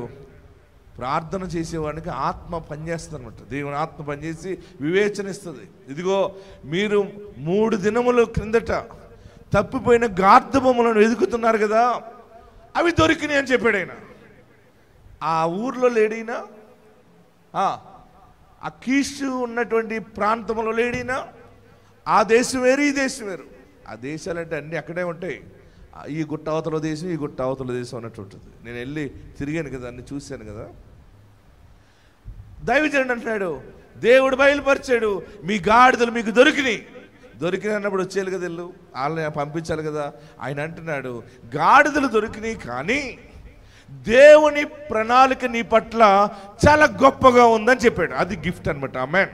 ప్రార్థన చేసేవాడికి ఆత్మ పనిచేస్తుంది అనమాట. దేవుని ఆత్మ పనిచేసి వివేచనిస్తుంది. ఇదిగో మీరు 3 దినముల క్రిందట తప్పిపోయిన గార్ధబొమ్మలను వెతుకుతున్నారు కదా, అవి దొరికినాయి అని చెప్పాడు ఆయన. ఆ ఊర్లో లేడైనా, ఆ కీషు ఉన్నటువంటి ప్రాంతంలో లేడైనా, ఆ దేశం వేరు ఈ దేశం వేరు. ఆ దేశాలంటే అన్నీ అక్కడే ఉంటాయి. ఈ గుట్ట అవతల దేశం, ఈ గుట్ట అవతల దేశం అన్నట్టు ఉంటుంది. నేను వెళ్ళి తిరిగాను కదా, అన్ని చూశాను కదా. దైవజనుడు అంటున్నాడు, దేవుడు బయలుపరిచాడు, మీ గాడిదలు మీకు దొరికినాయి అన్నప్పుడు వచ్చేయాలి కదా, వెళ్ళు వాళ్ళని పంపించాలి కదా. ఆయన అంటున్నాడు, గాడిదలు దొరికినాయి, కానీ దేవుని ప్రణాళిక నీ పట్ల చాలా గొప్పగా ఉందని చెప్పాడు. అది గిఫ్ట్ అనమాట. ఆమేన్.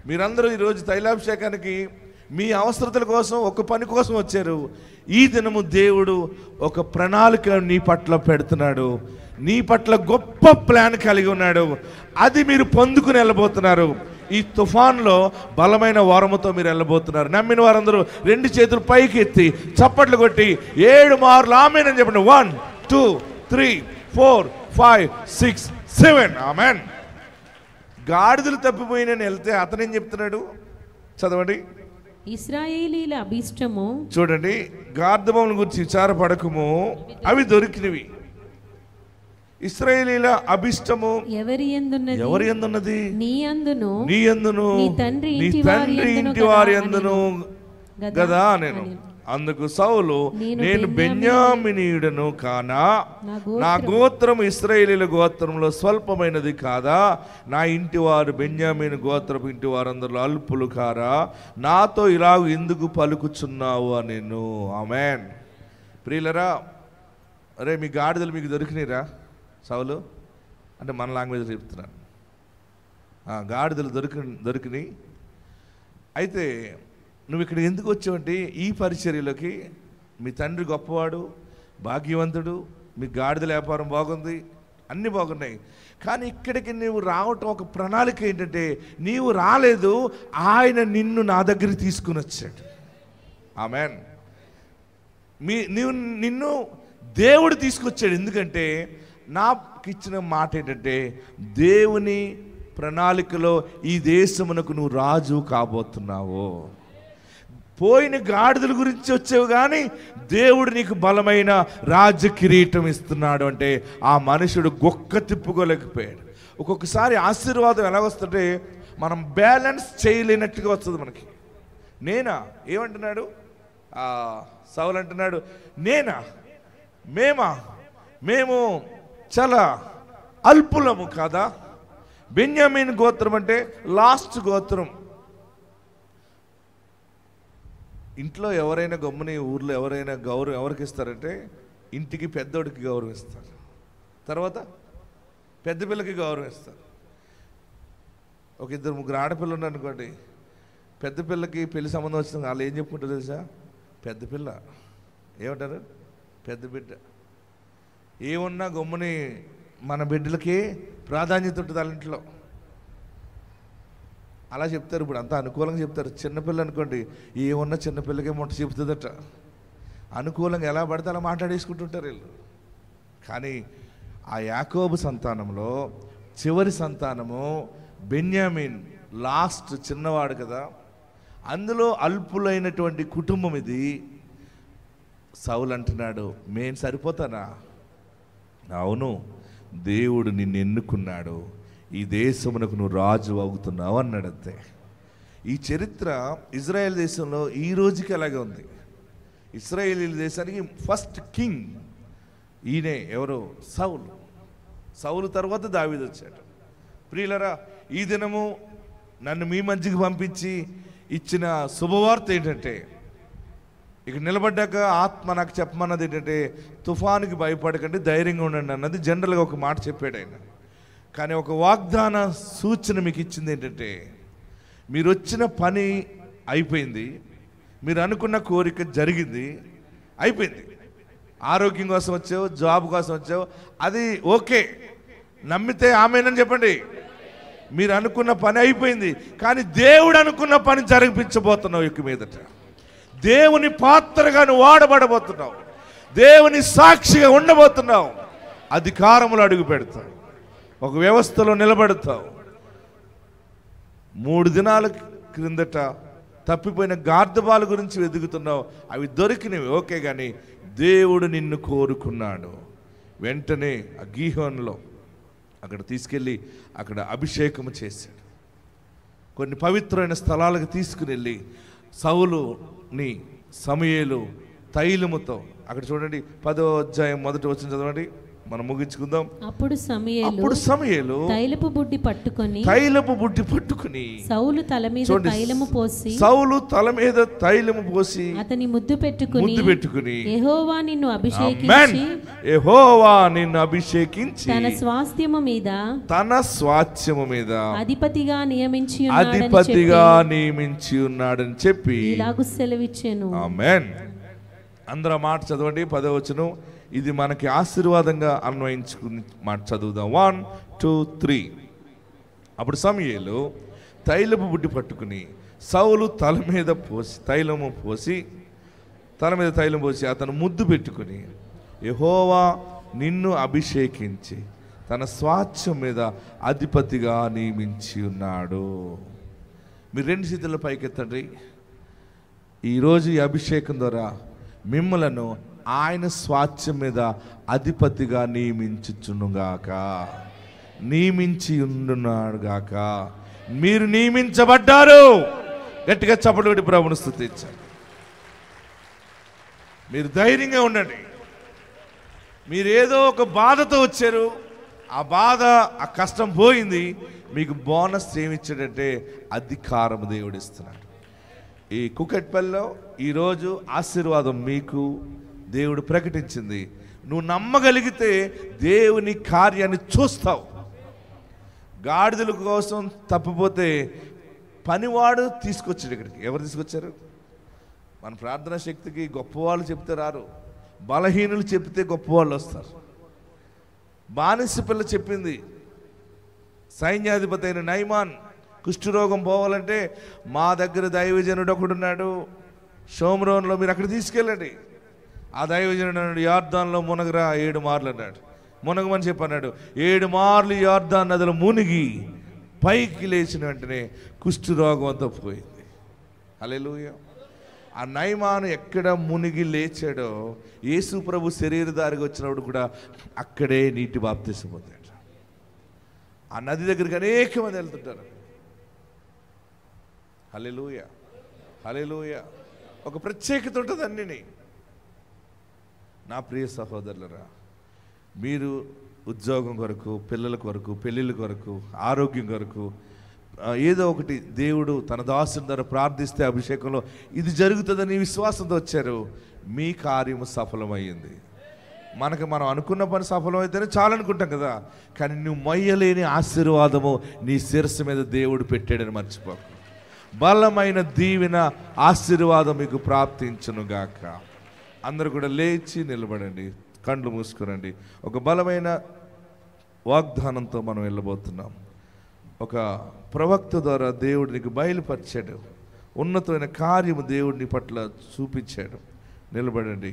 మీరందరూ ఈరోజు తైలాభిషేకానికి మీ అవసరతల కోసం, ఒక పని కోసం వచ్చారు. ఈ దినము దేవుడు ఒక ప్రణాళిక నీ పట్ల పెడుతున్నాడు. నీ పట్ల గొప్ప ప్లాన్ కలిగి ఉన్నాడు. అది మీరు పొందుకుని వెళ్ళబోతున్నారు. ఈ తుఫాన్లో బలమైన వరముతో మీరు వెళ్ళబోతున్నారు. నమ్మిన వారందరూ 2 చేతులు పైకి ఎత్తి చప్పట్లు కొట్టి 7 మార్లు ఆమేన్ అని చెప్పండి. 1 2 3 4 5 6 7 ఆమేన్. గాడిదలు తప్పిపోయినని వెళ్తే అతనేం చెప్తున్నాడు, చదవండి. ఇశ్రాయేలీల అభిష్టము. చూడండి, గార్ధబొమ్మల గురించి విచారపడకము, అవి దొరికినవి. ఇశ్రాయేలీల అభిష్టము ఎవరి యందున్నది? నీ యందును నీ తండ్రి ఇంటి వారి యందును కదా. నేను అందుకు సౌలు, నేను బెన్యామీనీయుడను కానా, నా గోత్రం ఇశ్రాయేలీల గోత్రంలో స్వల్పమైనది కాదా, నా ఇంటి వారు బెన్యామీను గోత్రపు ఇంటి వారందరూ అల్పులు కారా, నాతో ఇలాగ ఎందుకు పలుకుచున్నావు అని నేను. ఆమేన్. ప్రియులరా, అరే మీ గాడిదలు మీకు దొరికినాయిరా సౌలు అంటే మన లాంగ్వేజ్ చెప్తున్నాను. గాడిదలు దొరికినాయి. అయితే నువ్వు ఇక్కడ ఎందుకు వచ్చావంటే, ఈ పరిచర్యలోకి మీ తండ్రి గొప్పవాడు, భాగ్యవంతుడు, మీ గాడిదల వ్యాపారం బాగుంది, అన్నీ బాగున్నాయి. కానీ ఇక్కడికి నువ్వు రావటం ఒక ప్రణాళిక ఏంటంటే, నీవు రాలేదు, ఆయన నిన్ను నా దగ్గరికి తీసుకుని వచ్చాడు. ఆమేన్. నిన్ను దేవుడు తీసుకొచ్చాడు. ఎందుకంటే నాకు ఇచ్చిన మాట ఏంటంటే, దేవుని ప్రణాళికలో ఈ దేశమునకు నువ్వు రాజు కాబోతున్నావు. పోయిన గాడిదల గురించి వచ్చేవి, కానీ దేవుడు నీకు బలమైన రాజ్య కిరీటం ఇస్తున్నాడు అంటే ఆ మనుషుడు గొక్క తిప్పుకోలేకపోయాడు. ఒక్కొక్కసారి ఆశీర్వాదం ఎలాగొస్తుంటే మనం బ్యాలెన్స్ చేయలేనట్టుగా వస్తుంది మనకి. నేనా ఏమంటున్నాడు సౌలు అంటున్నాడు, నేనా మేము చాలా అల్పులము కాదా? బెన్యామీను గోత్రం అంటే లాస్ట్ గోత్రం. ఇంట్లో ఎవరైనా గమ్ముని, ఊర్లో ఎవరైనా గౌరవం ఎవరికి ఇస్తారంటే, ఇంటికి పెద్దోడికి గౌరవం ఇస్తారు, తర్వాత పెద్ద పిల్లకి గౌరవం ఇస్తారు. ఒక 2-3 ఆడపిల్లలు ఉన్నారు అనుకోండి, పెద్ద పిల్లకి పెళ్లి సంబంధం వచ్చింది, వాళ్ళు ఏం చెప్పుకుంటారు తెలుసా? పెద్ద పిల్ల ఏమంటారు? పెద్ద బిడ్డ. ఏమున్నా గమ్ముని మన బిడ్డలకి ప్రాధాన్యత ఉంటుంది వాళ్ళ ఇంట్లో, అలా చెప్తారు. ఇప్పుడు అంతా అనుకూలంగా చెప్తారు. చిన్నపిల్ల అనుకోండి, ఏమన్నా చిన్నపిల్లకే మొట్ట చెబుతుందట. అనుకూలంగా ఎలా పడితే అలా మాట్లాడేసుకుంటుంటారు వీళ్ళు. కానీ ఆ యాకోబు సంతానంలో చివరి సంతానము బెన్యామీన్, లాస్ట్ చిన్నవాడు కదా, అందులో అల్పులైనటువంటి కుటుంబం ఇది. సౌలు అంటున్నాడు, నేను సరిపోతానా? అవును, దేవుడు నిన్ను ఎన్నుకున్నాడు, ఈ దేశమునకు నువ్వు రాజు అవుతున్నావు అన్నాడు. అంతే. ఈ చరిత్ర ఇజ్రాయెల్ దేశంలో ఈ రోజుకి అలాగే ఉంది. ఇశ్రాయేలీల దేశానికి ఫస్ట్ కింగ్ ఈయనే. ఎవరు? సౌలు. సౌలు తర్వాత దావీదు వచ్చాడు. ప్రియులరా, ఈ దినము నన్ను మీ మధ్యకి పంపించి ఇచ్చిన శుభవార్త ఏంటంటే, ఇక నిలబడ్డాక ఆత్మ నాకు చెప్పమన్నది ఏంటంటే, తుఫానుకి భయపడకండి, ధైర్యంగా ఉండండి అన్నది జనరల్గా ఒక మాట చెప్పాడు ఆయన. కానీ ఒక వాగ్దాన సూచన మీకు ఇచ్చింది ఏంటంటే, మీరు వచ్చిన పని అయిపోయింది, మీరు అనుకున్న కోరిక జరిగింది, అయిపోయింది. ఆరోగ్యం కోసం వచ్చావు, జాబ్ కోసం వచ్చావు, అది ఓకే, నమ్మితే ఆమేనని చెప్పండి. మీరు అనుకున్న పని అయిపోయింది, కానీ దేవుడు అనుకున్న పని జరిపించబోతున్నావు. ఇక మీదట దేవుని పాత్రగా నువ్వు వాడబడబోతున్నావు, దేవుని సాక్షిగా ఉండబోతున్నావు, అధికారములు అడుగు పెడతావు, ఒక వ్యవస్థలో నిలబడతావు. 3 దినాల క్రిందట తప్పిపోయిన గార్ధబాల గురించి వెతుకుతున్నావు, అవి దొరికినవి ఓకే, కానీ దేవుడు నిన్ను కోరుకున్నాడు. వెంటనే ఆ గీహోన్లో అక్కడ తీసుకెళ్ళి అక్కడ అభిషేకము చేశాడు. కొన్ని పవిత్రమైన స్థలాలకు తీసుకుని వెళ్ళి సౌలుని సమూయేలు తైలముతో, అక్కడ చూడండి 10వ అధ్యాయం 1వ వచనం చదవండి, మనం ముగించుకుందాం. అప్పుడు సమూయేలు తైలపు బుడ్డి పట్టుకొని సౌలు తల మీద తైలము పోసి అతని ముద్దు పెట్టుకుని యెహోవా నిన్ను అభిషేకించి తన స్వాస్థ్యము మీద అధిపతిగా నియమించి ఉన్నాడని చెప్పి ఇలాగు సెలవిచ్చెను. ఆమేన్. అందరూ మాట చదవండి. 10వ వచనం, ఇది మనకి ఆశీర్వాదంగా అన్వయించుకుని మాట చదువుదాం. 1 2 3. అప్పుడు సమూయేలు తైలపు బుడ్డి పట్టుకుని సౌలు తల మీద తైలం పోసి అతను ముద్దు పెట్టుకుని యెహోవా నిన్ను అభిషేకించి తన స్వాస్థ్యం మీద అధిపతిగా నియమించి ఉన్నాడు. మీరు 2 చేతుల పైకెత్తండి. ఈరోజు ఈ అభిషేకం ద్వారా మిమ్మలను ఆయన స్వాస్థ్యం మీద అధిపతిగా నియమించి ఉండున్నాడుగాక. మీరు నియమించబడ్డారు. గట్టిగా చప్పట్లు కొట్టి ప్రభువును స్తుతించండి. మీరు ధైర్యంగా ఉండండి. మీరు ఏదో ఒక బాధతో వచ్చారు, ఆ బాధ, ఆ కష్టం పోయింది. మీకు బోనస్ ఏమిచ్చాడంటే అధికారం దేవుడు ఇస్తున్నాడు. ఈ కుకట్పల్లిలో ఈరోజు ఆశీర్వాదం మీకు దేవుడు ప్రకటించింది. నువ్వు నమ్మగలిగితే దేవుని కార్యాన్ని చూస్తావు. గాడిదల కోసం తప్పిపోతే పనివాడు తీసుకొచ్చాడు ఇక్కడికి. ఎవరు తీసుకొచ్చారు? మన ప్రార్థనా శక్తికి గొప్పవాళ్ళు చెప్తే రారు, బలహీనులు చెప్తే గొప్పవాళ్ళు వస్తారు. బానిస పిల్ల చెప్పింది, సైన్యాధిపతి అయిన నైమాన్ కుష్ఠరోగం పోవాలంటే మా దగ్గర దైవజనుడు ఒకడున్నాడు షోమ్రోన్లో, మీరు అక్కడ తీసుకెళ్ళండి. ఆ దైవజనుడు అన్నాడు, యార్దాన్లో మునగరా 7 మార్లు అన్నాడు. మునగమని చెప్పన్నాడు. 7 మార్లు యార్దాన్ నదిలో మునిగి పైకి లేచిన వెంటనే కుష్ఠరోగం అంతా పోయింది. హల్లెలూయా. ఆ నైమాను ఎక్కడ మునిగి లేచాడో యేసు ప్రభు శరీరధారిగా వచ్చినప్పుడు కూడా అక్కడే నీటి బాప్తిసం పొందాడు. ఆ నది దగ్గరికి అనేక మంది వెళ్తుంటారు. హల్లెలూయా, హల్లెలూయా. ఒక ప్రత్యేకత ఉంటుంది అన్నిని. నా ప్రియ సహోదరులరా, మీరు ఉద్యోగం కొరకు, పిల్లల కొరకు, పెళ్ళిళ్ళ కొరకు, ఆరోగ్యం కొరకు ఏదో ఒకటి దేవుడు తన దాసుని ద్వారా ప్రార్థిస్తే అభిషేకంలో ఇది జరుగుతుందని విశ్వాసంతో వచ్చారు. మీ కార్యము సఫలమయ్యింది. మనం అనుకున్న పని సఫలమైతేనే చాలనుకుంటాం కదా, కానీ నువ్వు మొయ్యలేని ఆశీర్వాదము నీ శిరస్సు మీద దేవుడు పెట్టాడని మర్చిపోకు. బలమైన దీవెన ఆశీర్వాదం మీకు ప్రాప్తించునుగాక. అందరూ కూడా లేచి నిలబడండి, కళ్ళు మూసుకురండి. ఒక బలమైన వాగ్దానంతో మనం వెళ్ళబోతున్నాం. ఒక ప్రవక్త ద్వారా దేవుడు నీకు బయలుపరిచాడు. ఉన్నతమైన కార్యము దేవుడిని పట్ల చూపించాడు. నిలబడండి,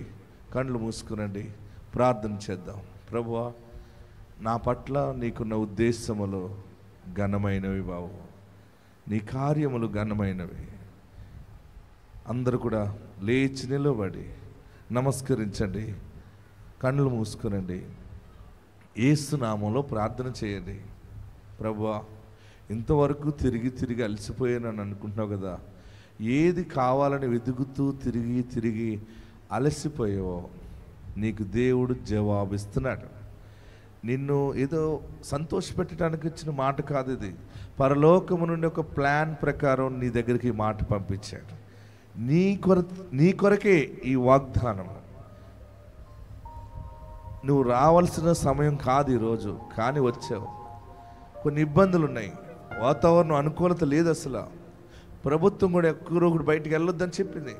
కళ్ళు మూసుకురండి, ప్రార్థన చేద్దాం. ప్రభువా, నా పట్ల నీకున్న ఉద్దేశములు ఘనమైనవి బావు, నీ కార్యములు ఘనమైనవి. అందరూ కూడా లేచి నిలబడి నమస్కరించండి, కళ్ళు మూసుకునండి. యేసు నామంలో ప్రార్థన చేయండి. ప్రభువా, ఇంతవరకు తిరిగి తిరిగి అలసిపోయానని అనుకుంటున్నావు కదా, ఏది కావాలని వెతుకుతూ తిరిగి తిరిగి అలసిపోయావో నీకు దేవుడు జవాబిస్తున్నాడు. నిన్ను ఏదో సంతోషపెట్టడానికి ఇచ్చిన మాట కాదు ఇది. పరలోకము నుండి ఒక ప్లాన్ ప్రకారం నీ దగ్గరికి ఈ మాట పంపించాడు. నీ కొరకే ఈ వాగ్దానం. నువ్వు రావాల్సిన సమయం కాదు ఈరోజు, కానీ వచ్చావు. కొన్ని ఇబ్బందులు ఉన్నాయి, వాతావరణం అనుకూలత లేదు. అసలు ప్రభుత్వం కూడా ఎక్కువ కూడా బయటికి వెళ్ళొద్దని చెప్పింది.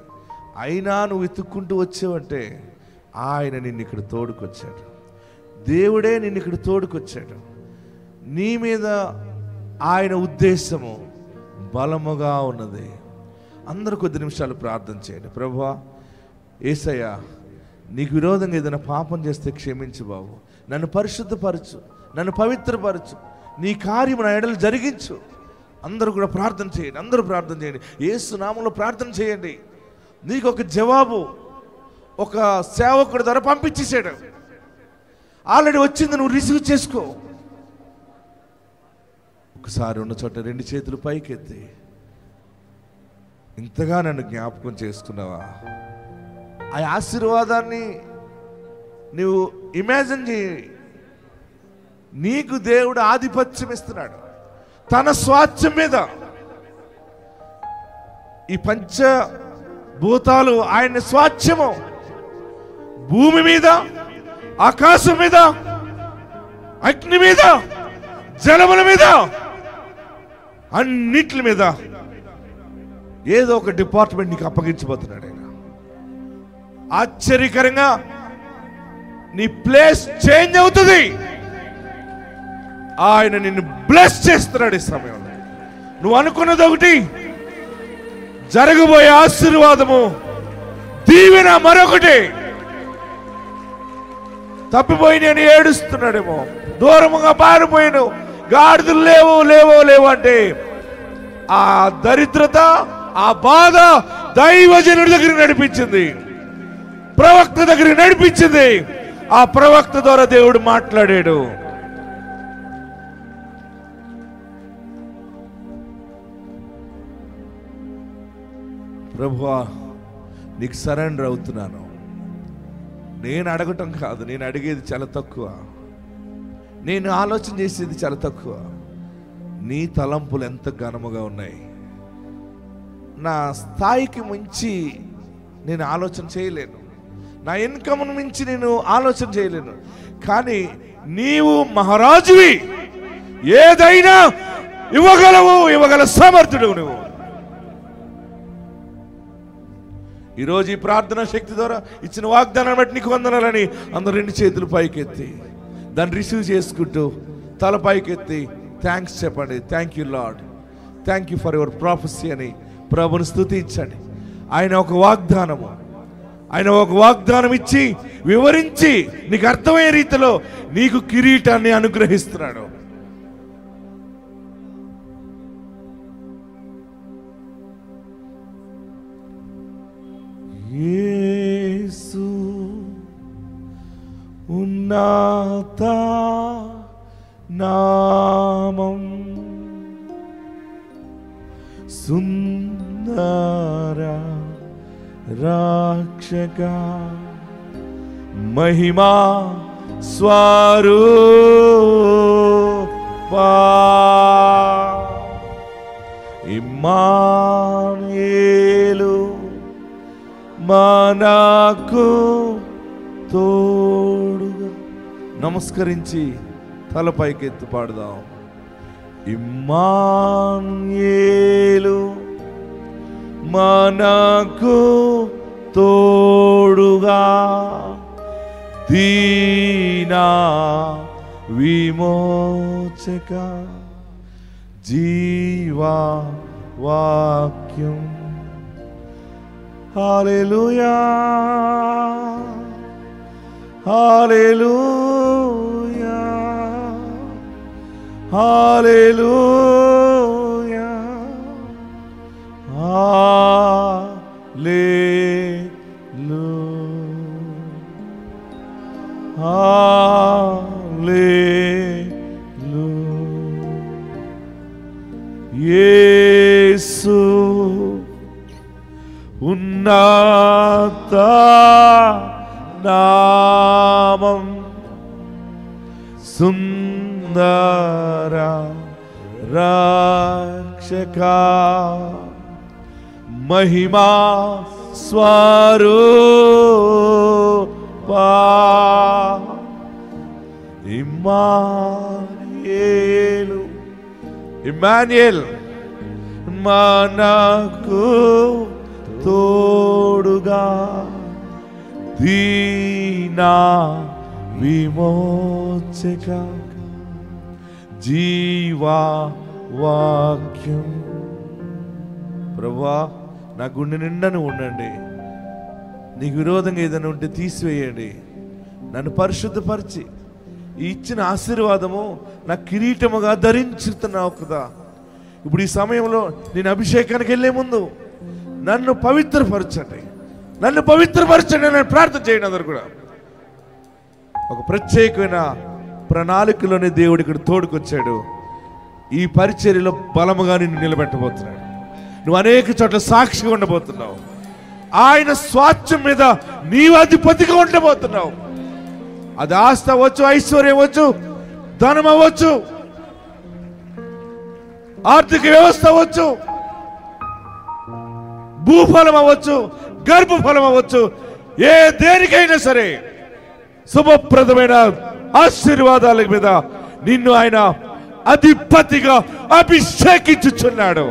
అయినా నువ్వు వెతుక్కుంటూ వచ్చావంటే ఆయన నిన్ను ఇక్కడ తోడుకొచ్చాడు. దేవుడే నిన్ను ఇక్కడ తోడుకొచ్చాడు. నీ మీద ఆయన ఉద్దేశము బలముగా ఉన్నది. అందరూ కొద్ది నిమిషాలు ప్రార్థన చేయండి. ప్రభువా, యేసయ్యా, నీకు విరోధంగా ఏదైనా పాపం చేస్తే క్షమించు బాబు. నన్ను పరిశుద్ధపరచు, నన్ను పవిత్రపరచు, నీ కార్యము నా ఎడలు జరిగించు. అందరూ కూడా ప్రార్థన చేయండి. అందరూ ప్రార్థన చేయండి. యేసు నామములో ప్రార్థన చేయండి. నీకు ఒక జవాబు ఒక సేవకుడి ద్వారా పంపించేసాడు. ఆల్రెడీ వచ్చింది, నువ్వు రిసీవ్ చేసుకో. ఒకసారి ఉన్న చోట 2 చేతులు పైకెత్తి, ఇంతగా నన్ను జ్ఞాపకం చేసుకున్నావా? ఆ ఆశీర్వాదాన్ని నువ్వు ఇమాజిన్ చేయి. నీకు దేవుడు ఆధిపత్యం ఇస్తున్నాడు తన స్వాస్థ్యం మీద. ఈ పంచభూతాలు ఆయన స్వాస్థ్యము. భూమి మీద, ఆకాశం మీద, అగ్ని మీద, జలముల మీద, అన్నిటి మీద ఏదో ఒక డిపార్ట్మెంట్ నీకు అప్పగించబోతున్నాడు ఆయన. ఆశ్చర్యకరంగా నీ ప్లేస్ చేంజ్ అవుతుంది. ఆయన నిన్ను బ్లెస్ చేస్తున్నాడు ఈ సమయంలో. నువ్వు అనుకున్నది ఒకటి, జరగబోయే ఆశీర్వాదము, దీవెన మరొకటి. తప్పిపోయి నేను ఏడుస్తున్నాడేమో, దూరముగా పారిపోయాను, గాడిదలు లేవు లేవో లేవు అంటే ఆ దరిద్రత, ఆ బాధ దైవజనుడి దగ్గరికి నడిపించింది, ప్రవక్త దగ్గరికి నడిపించింది. ఆ ప్రవక్త ద్వారా దేవుడు మాట్లాడాడు. ప్రభువా, నీకు సరెండర్ అవుతున్నాను. నేను అడగటం కాదు, నేను అడిగేది చాలా తక్కువ, నేను ఆలోచన చేసేది చాలా తక్కువ. నీ తలంపులు ఎంత ఘనముగా ఉన్నాయి. నా స్థాయికి మించి నేను ఆలోచన చేయలేను, నా ఇన్కమ్ను మించి నేను ఆలోచన చేయలేను. కానీ నీవు మహారాజువి, ఏదైనా ఇవ్వగలవు, ఇవ్వగల సమర్థుడు నువ్వు. ఈరోజు ఈ ప్రార్థనా శక్తి ద్వారా ఇచ్చిన వాగ్దానాన్ని బట్టి నీకు వందనాలని అందరూ 2 చేతులు పైకెత్తి దాన్ని రిసీవ్ చేసుకుంటూ తల పైకెత్తి థ్యాంక్స్ చెప్పండి. Thank you lord, thank you for your prophecy అని ప్రభుని స్తుతించండి. ఆయన ఒక వాగ్దానం ఇచ్చి వివరించి నీకు అర్థమయ్యే రీతిలో నీకు కిరీటాన్ని అనుగ్రహిస్తున్నాడు. యేసు ఉన్నత నామం, సుందర రక్షక, మహిమా స్వరూపా, ఇమ్మానుయేలు మనకు తోడుగా. నమస్కరించి తల పైకెత్తి పాడుదాం. ఇమ్మానుయేలు మనకు తోడుగా, దీనా విమోచక, జీవా వాక్యం. హల్లెలూయా, హల్లెలూయా, హల్లెలూయా, హల్లెలూయా, హల్లెలూయా. యేసు ఉన్నత నామం సుందర రక్షక మహిమా స్వరూపా ఇమ్మానుయేలు ఇమ్మానుయేల్ మనకు తోడుగా దీనా విమోచక జీవా వాక్యం. ప్రభువా, నా గుండె నిండను ఉండండి. నీకు విరోధంగా ఏదైనా ఉంటే తీసివేయండి. నన్ను పరిశుద్ధపరిచి ఈ ఇచ్చిన ఆశీర్వాదము నా కిరీటముగా ధరించుతున్నావు కదా. ఇప్పుడు ఈ సమయంలో నేను అభిషేకానికి వెళ్ళే ముందు నన్ను పవిత్రపరచండి, నన్ను పవిత్రపరచండి అని ప్రార్థన చేయండి. అందరు కూడా ఒక ప్రత్యేకమైన ప్రణాళికలోనే దేవుడు ఇక్కడ తోడుకొచ్చాడు. ఈ పరిచర్యలో బలముగా నిన్ను నిలబెట్టబోతున్నాడు. నువ్వు అనేక చోట్ల సాక్షిగా ఉండబోతున్నావు. ఆయన స్వాస్థ్యం మీద నీవు అధిపతిగా ఉండబోతున్నావు. అది ఆస్తి అవ్వచ్చు, ఐశ్వర్యం అవ్వచ్చు, ధనం అవ్వచ్చు, ఆర్థిక వ్యవస్థ అవ్వచ్చు, భూఫలం అవ్వచ్చు, గర్భఫలం అవ్వచ్చు, ఏ దేనికైనా సరే శుభప్రదమైన ఆశీర్వాదాల మీద నిన్ను ఆయన అధిపతిగా అభిషేకించుచున్నాడు.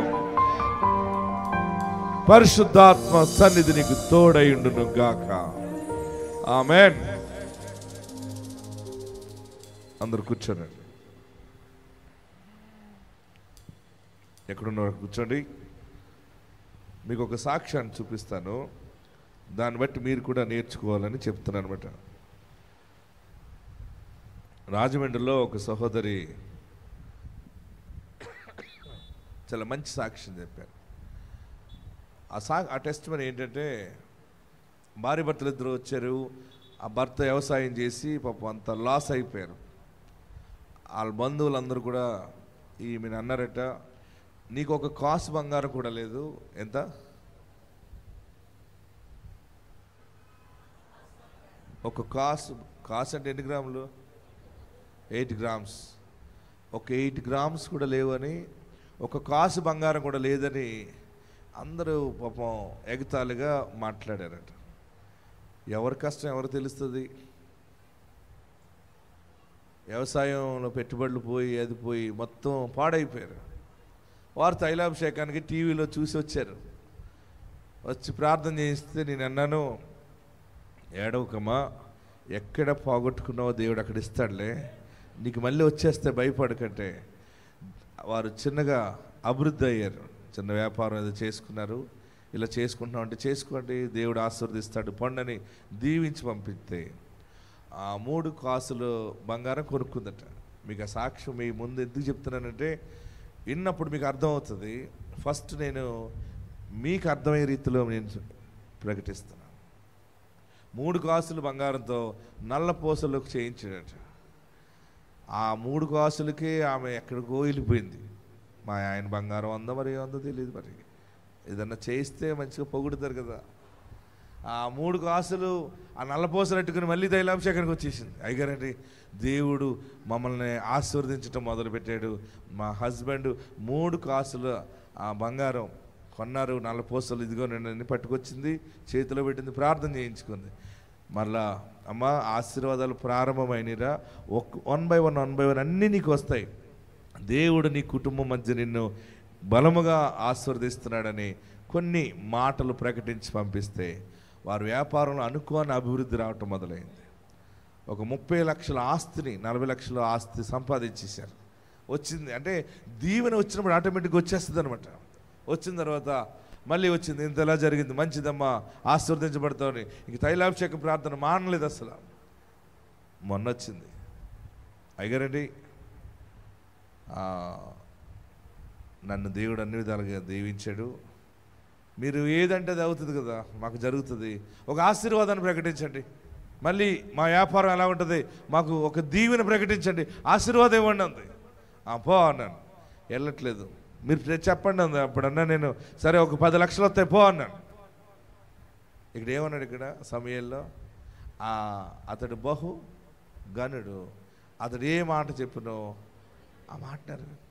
పరిశుద్ధాత్మ సన్నిధి నీకు తోడైండును గాక. ఆమేన్. అందరు కూర్చోండి. ఎక్కడున్నారు కూర్చోండి. మీకు ఒక సాక్ష్యాన్ని చూపిస్తాను. దాన్ని బట్టి మీరు కూడా నేర్చుకోవాలని చెప్తున్నాను అనమాట. రాజమండ్రిలో ఒక సహోదరి చాలా మంచి సాక్ష్యం చెప్పారు. ఆ టెస్ట్ మరి ఏంటంటే, భార్య భర్తలు ఇద్దరు వచ్చారు. ఆ భర్త వ్యవసాయం చేసి పాపం అంత లాస్ అయిపోయారు. వాళ్ళ బంధువులందరూ కూడా ఈమెను అన్నారట, నీకు ఒక కాసు బంగారం కూడా లేదు. ఎంత? ఒక కాసు అంటే ఎన్ని గ్రాములు? 8 గ్రామ్స్. ఒక 8 గ్రామ్స్ కూడా లేవని, ఒక కాసు బంగారం కూడా లేదని అందరూ పాపం ఎగతాళిగా మాట్లాడారట. ఎవరి కష్టం ఎవరు తెలుస్తుంది? వ్యవసాయంలో పెట్టుబడులు పోయి అది పోయి మొత్తం పాడైపోయారు. వారు తైలాభిషేకానికి టీవీలో చూసి వచ్చారు. వచ్చి ప్రార్థన చేస్తే నేను అన్నాను, ఏడవకమ్మా, ఎక్కడ పోగొట్టుకున్నావో దేవుడు అక్కడ ఇస్తాడులే, నీకు మళ్ళీ వచ్చేస్తే భయపడకంటే. వారు చిన్నగా అభివృద్ధి అయ్యారు. చిన్న వ్యాపారం ఏదో చేసుకున్నారు. ఇలా చేసుకుంటున్నామంటే చేసుకోండి, దేవుడు ఆశీర్వదిస్తాడు పండని దీవించి పంపిస్తే ఆ 3 కాసులు బంగారం కొనుక్కుందట. మీకు ఆ సాక్ష్యం మీ ముందు ఎందుకు చెప్తున్నానంటే, విన్నప్పుడు మీకు అర్థమవుతుంది. ఫస్ట్ నేను మీకు అర్థమయ్యే రీతిలో నేను ప్రకటిస్తున్నాను. 3 కాసులు బంగారంతో నల్ల పూసలకు చేయించాడట. ఆ 3 కాసులకే ఆమె ఎక్కడికో వెళ్ళిపోయింది. మా ఆయన బంగారం ఉందో మరి ఏముందో తెలియదు. మరి ఏదన్నా చేయిస్తే మంచిగా పొగుడుతారు కదా. ఆ 3 కాసులు ఆ నల్లపూసలు పెట్టుకుని మళ్ళీ తైలాభిషేకానికి వచ్చేసింది. అయ్యగారండి, దేవుడు మమ్మల్ని ఆశీర్వదించడం మొదలుపెట్టాడు. మా హస్బెండ్ 3 కాసులు ఆ బంగారం కొన్నారు, నల్లపూసలు ఇదిగో నేను పట్టుకొచ్చింది, చేతిలో పెట్టింది, ప్రార్థన చేయించుకుంది. మళ్ళా అమ్మ ఆశీర్వాదాలు ప్రారంభమైనరా, 1 by 1 అన్నీ నీకు వస్తాయి. దేవుడు నీ కుటుంబం మధ్య నిన్ను బలముగా ఆశీర్వదిస్తున్నాడని కొన్ని మాటలు ప్రకటించి పంపిస్తే వారు వ్యాపారంలో అనుకోని అభివృద్ధి రావటం మొదలైంది. ఒక 30 లక్షల ఆస్తిని 40 లక్షల ఆస్తి సంపాదించేశారు. వచ్చింది అంటే దీవెన వచ్చినప్పుడు ఆటోమేటిక్గా వచ్చేస్తుంది అనమాట. వచ్చిన తర్వాత మళ్ళీ వచ్చింది, ఇంతలా జరిగింది, మంచిదమ్మా, ఆశీర్వదించబడతామని ఇంక తైలాభిషేకం ప్రార్థన మానలేదు అసలు. మొన్న వచ్చింది, అయ్యగారండి నన్ను దేవుడు అన్ని విధాలుగా దీవించాడు, మీరు ఏదంటే అది అవుతుంది కదా, మాకు జరుగుతుంది, ఒక ఆశీర్వాదాన్ని ప్రకటించండి, మళ్ళీ మా వ్యాపారం ఎలా ఉంటుంది, మాకు ఒక దీవెన ప్రకటించండి, ఆశీర్వాదం ఇవ్వండి అంది. పో అన్నాను. వెళ్ళట్లేదు, మీరు చెప్పండి అంది. అప్పుడన్నా నేను సరే ఒక 10 లక్షలు వస్తాయి పో అన్నాను. ఇక్కడ ఏమన్నాడు ఇక్కడ సమయంలో అతడు బహు గనుడు, అతడు ఏ మాట చెప్పినో ఆ మాట నెరవేరు.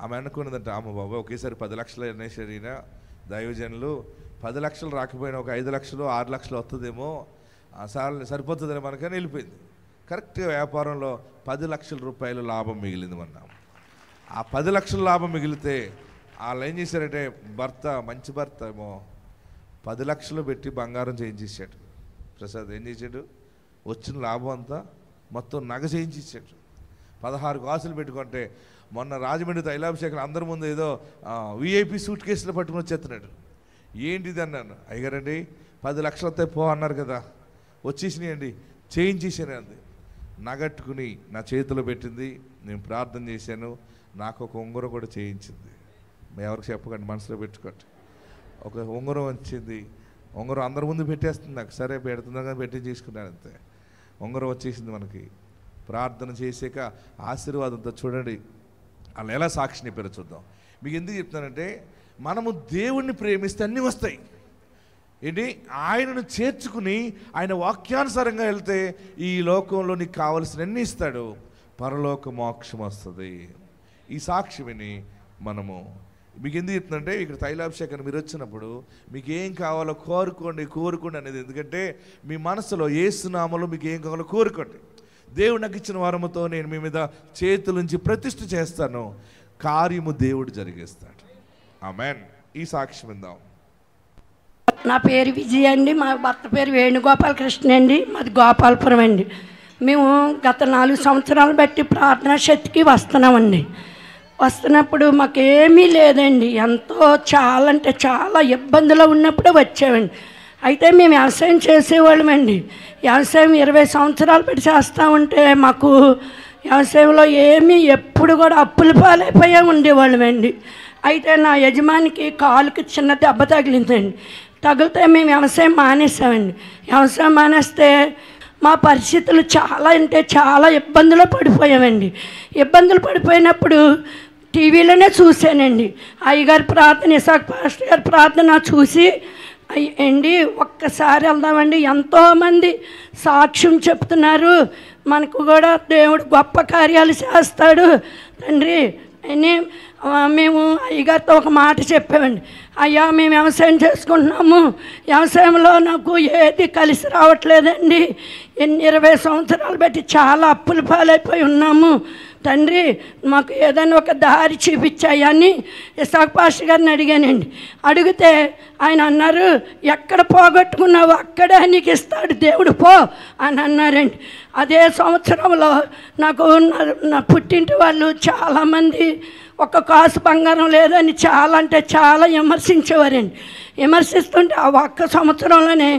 ఆమె అనుకున్నదంట, అమ్మ బాబా ఒకేసారి 10 లక్షలు అనేసరిన దైవజనులు 10 లక్షలు రాకపోయినా ఒక 5 లక్షలు 6 లక్షలు వస్తుందేమో, సరిపోతుందని మనకని వెళ్ళిపోయింది. కరెక్ట్గా వ్యాపారంలో 10 లక్షల రూపాయలు లాభం మిగిలింది మన్నాం. ఆ 10 లక్షల లాభం మిగిలితే వాళ్ళు ఏం చేశారంటే భర్త, మంచి భర్త ఏమో 10 లక్షలు పెట్టి బంగారం చేయించేసాడు. ప్రసాద్ ఏం చేశాడు, వచ్చిన లాభం అంతా మొత్తం నగ చేయించేసాడు. 16 గాజులు పెట్టుకుంటే మొన్న రాజమండ్రి తైలాభిషేకం అందరి ముందు ఏదో విఐపి సూట్ కేసులో పట్టుకుని వచ్చేస్తున్నాడు. ఏంటిది అన్నాను. అయ్యారండి 10 లక్షలు వస్తాయి పో అన్నారు కదా, వచ్చేసినాయండి, చేయించేసాను అంది. నగట్టుకుని నా చేతిలో పెట్టింది, నేను ప్రార్థన చేశాను, నాకు ఒక ఉంగరం కూడా చేయించింది. ఎవరికి చెప్పకండి, మనసులో పెట్టుకోండి. ఒక ఉంగరం వచ్చింది, ఉంగరం అందరి ముందు పెట్టేస్తుంది నాకు. సరే పెడుతుందా కానీ పెట్టి చేసుకున్నాను అంతే. ఉంగరం వచ్చేసింది మనకి. ప్రార్థన చేసాక ఆశీర్వాదంతో చూడండి వాళ్ళు ఎలా సాక్షిని పేరు చూద్దాం. మీకు ఎందుకు చెప్తానంటే మనము దేవుణ్ణి ప్రేమిస్తే అన్నీ వస్తాయి. ఏంటి, ఆయనను చేర్చుకుని ఆయన వాక్యానుసారంగా వెళ్తే ఈ లోకంలో నీకు కావలసినన్ని ఇస్తాడు, పరలోక మోక్షం వస్తుంది. ఈ సాక్షి విని మనము మీకు ఎందుకు చెప్తుందంటే ఇక్కడ తైలాభిషేకాన్ని మీరు వచ్చినప్పుడు మీకు ఏం కావాలో కోరుకోండి అనేది. ఎందుకంటే మీ మనసులో యేసునామములో మీకు ఏం కావాలో కోరుకోండి. దేవుడు నాకు ఇచ్చిన వరముతో నేను మీ మీద చేతులుంచి ప్రతిష్ఠ చేస్తాను, కార్యము దేవుడు జరిగిస్తాడు. ఆమేన్. ఈ సాక్షి విందాం. నా పేరు విజయ అండి, మా భర్త పేరు వేణుగోపాలకృష్ణ అండి, మాది గోపాలపురం అండి. మేము గత 4 సంవత్సరాలు బట్టి ప్రార్థనా శక్తికి వస్తున్నామండి. వస్తున్నప్పుడు మాకేమీ లేదండి, ఎంతో చాలా అంటే చాలా ఇబ్బందులు ఉన్నప్పుడే వచ్చామండి. అయితే మేము వ్యవసాయం చేసేవాళ్ళమండి. వ్యవసాయం 20 సంవత్సరాలు పెట్టి చేస్తూ ఉంటే మాకు వ్యవసాయంలో ఏమీ ఎప్పుడు కూడా అప్పుల పాలైపోయే ఉండేవాళ్ళమండి. అయితే నా యజమానికి కాలుకి చిన్న దెబ్బ తగిలిందండి. తగిలితే మేము వ్యవసాయం మానేసామండి. వ్యవసాయం మానేస్తే మా పరిస్థితులు చాలా అంటే చాలా ఇబ్బందులు పడిపోయామండి. ఇబ్బందులు పడిపోయినప్పుడు టీవీలోనే చూశానండి అయ్యగారి ప్రార్థన, ఇసాక్ పాస్టర్ గారి ప్రార్థన చూసి అండి ఒక్కసారి వెళ్దామండి, ఎంతోమంది సాక్ష్యం చెప్తున్నారు, మనకు కూడా దేవుడు గొప్ప కార్యాలు చేస్తాడు తండ్రి అని మేము అయ్యగారితో ఒక మాట చెప్పామండి. అయ్యా మేము వ్యవసాయం చేసుకుంటున్నాము, వ్యవసాయంలో నాకు ఏది కలిసి రావట్లేదండి, 20 సంవత్సరాలు బట్టి చాలా అప్పుల పాలైపోయి ఉన్నాము తండ్రి, మాకు ఏదైనా ఒక దారి చూపించాయని ఇసాక్ పాస్టర్ గారిని అడిగానండి. అడిగితే ఆయన అన్నారు, ఎక్కడ పోగొట్టుకున్నావు అక్కడే నీకు ఇస్తాడు దేవుడు పో అని అన్నారండి. అదే సంవత్సరంలో నాకు నా పుట్టింటి వాళ్ళు చాలామంది ఒక కాసు బంగారం లేదని చాలా అంటే చాలా విమర్శించేవారండి. విమర్శిస్తుంటే ఆ ఒక్క సంవత్సరంలోనే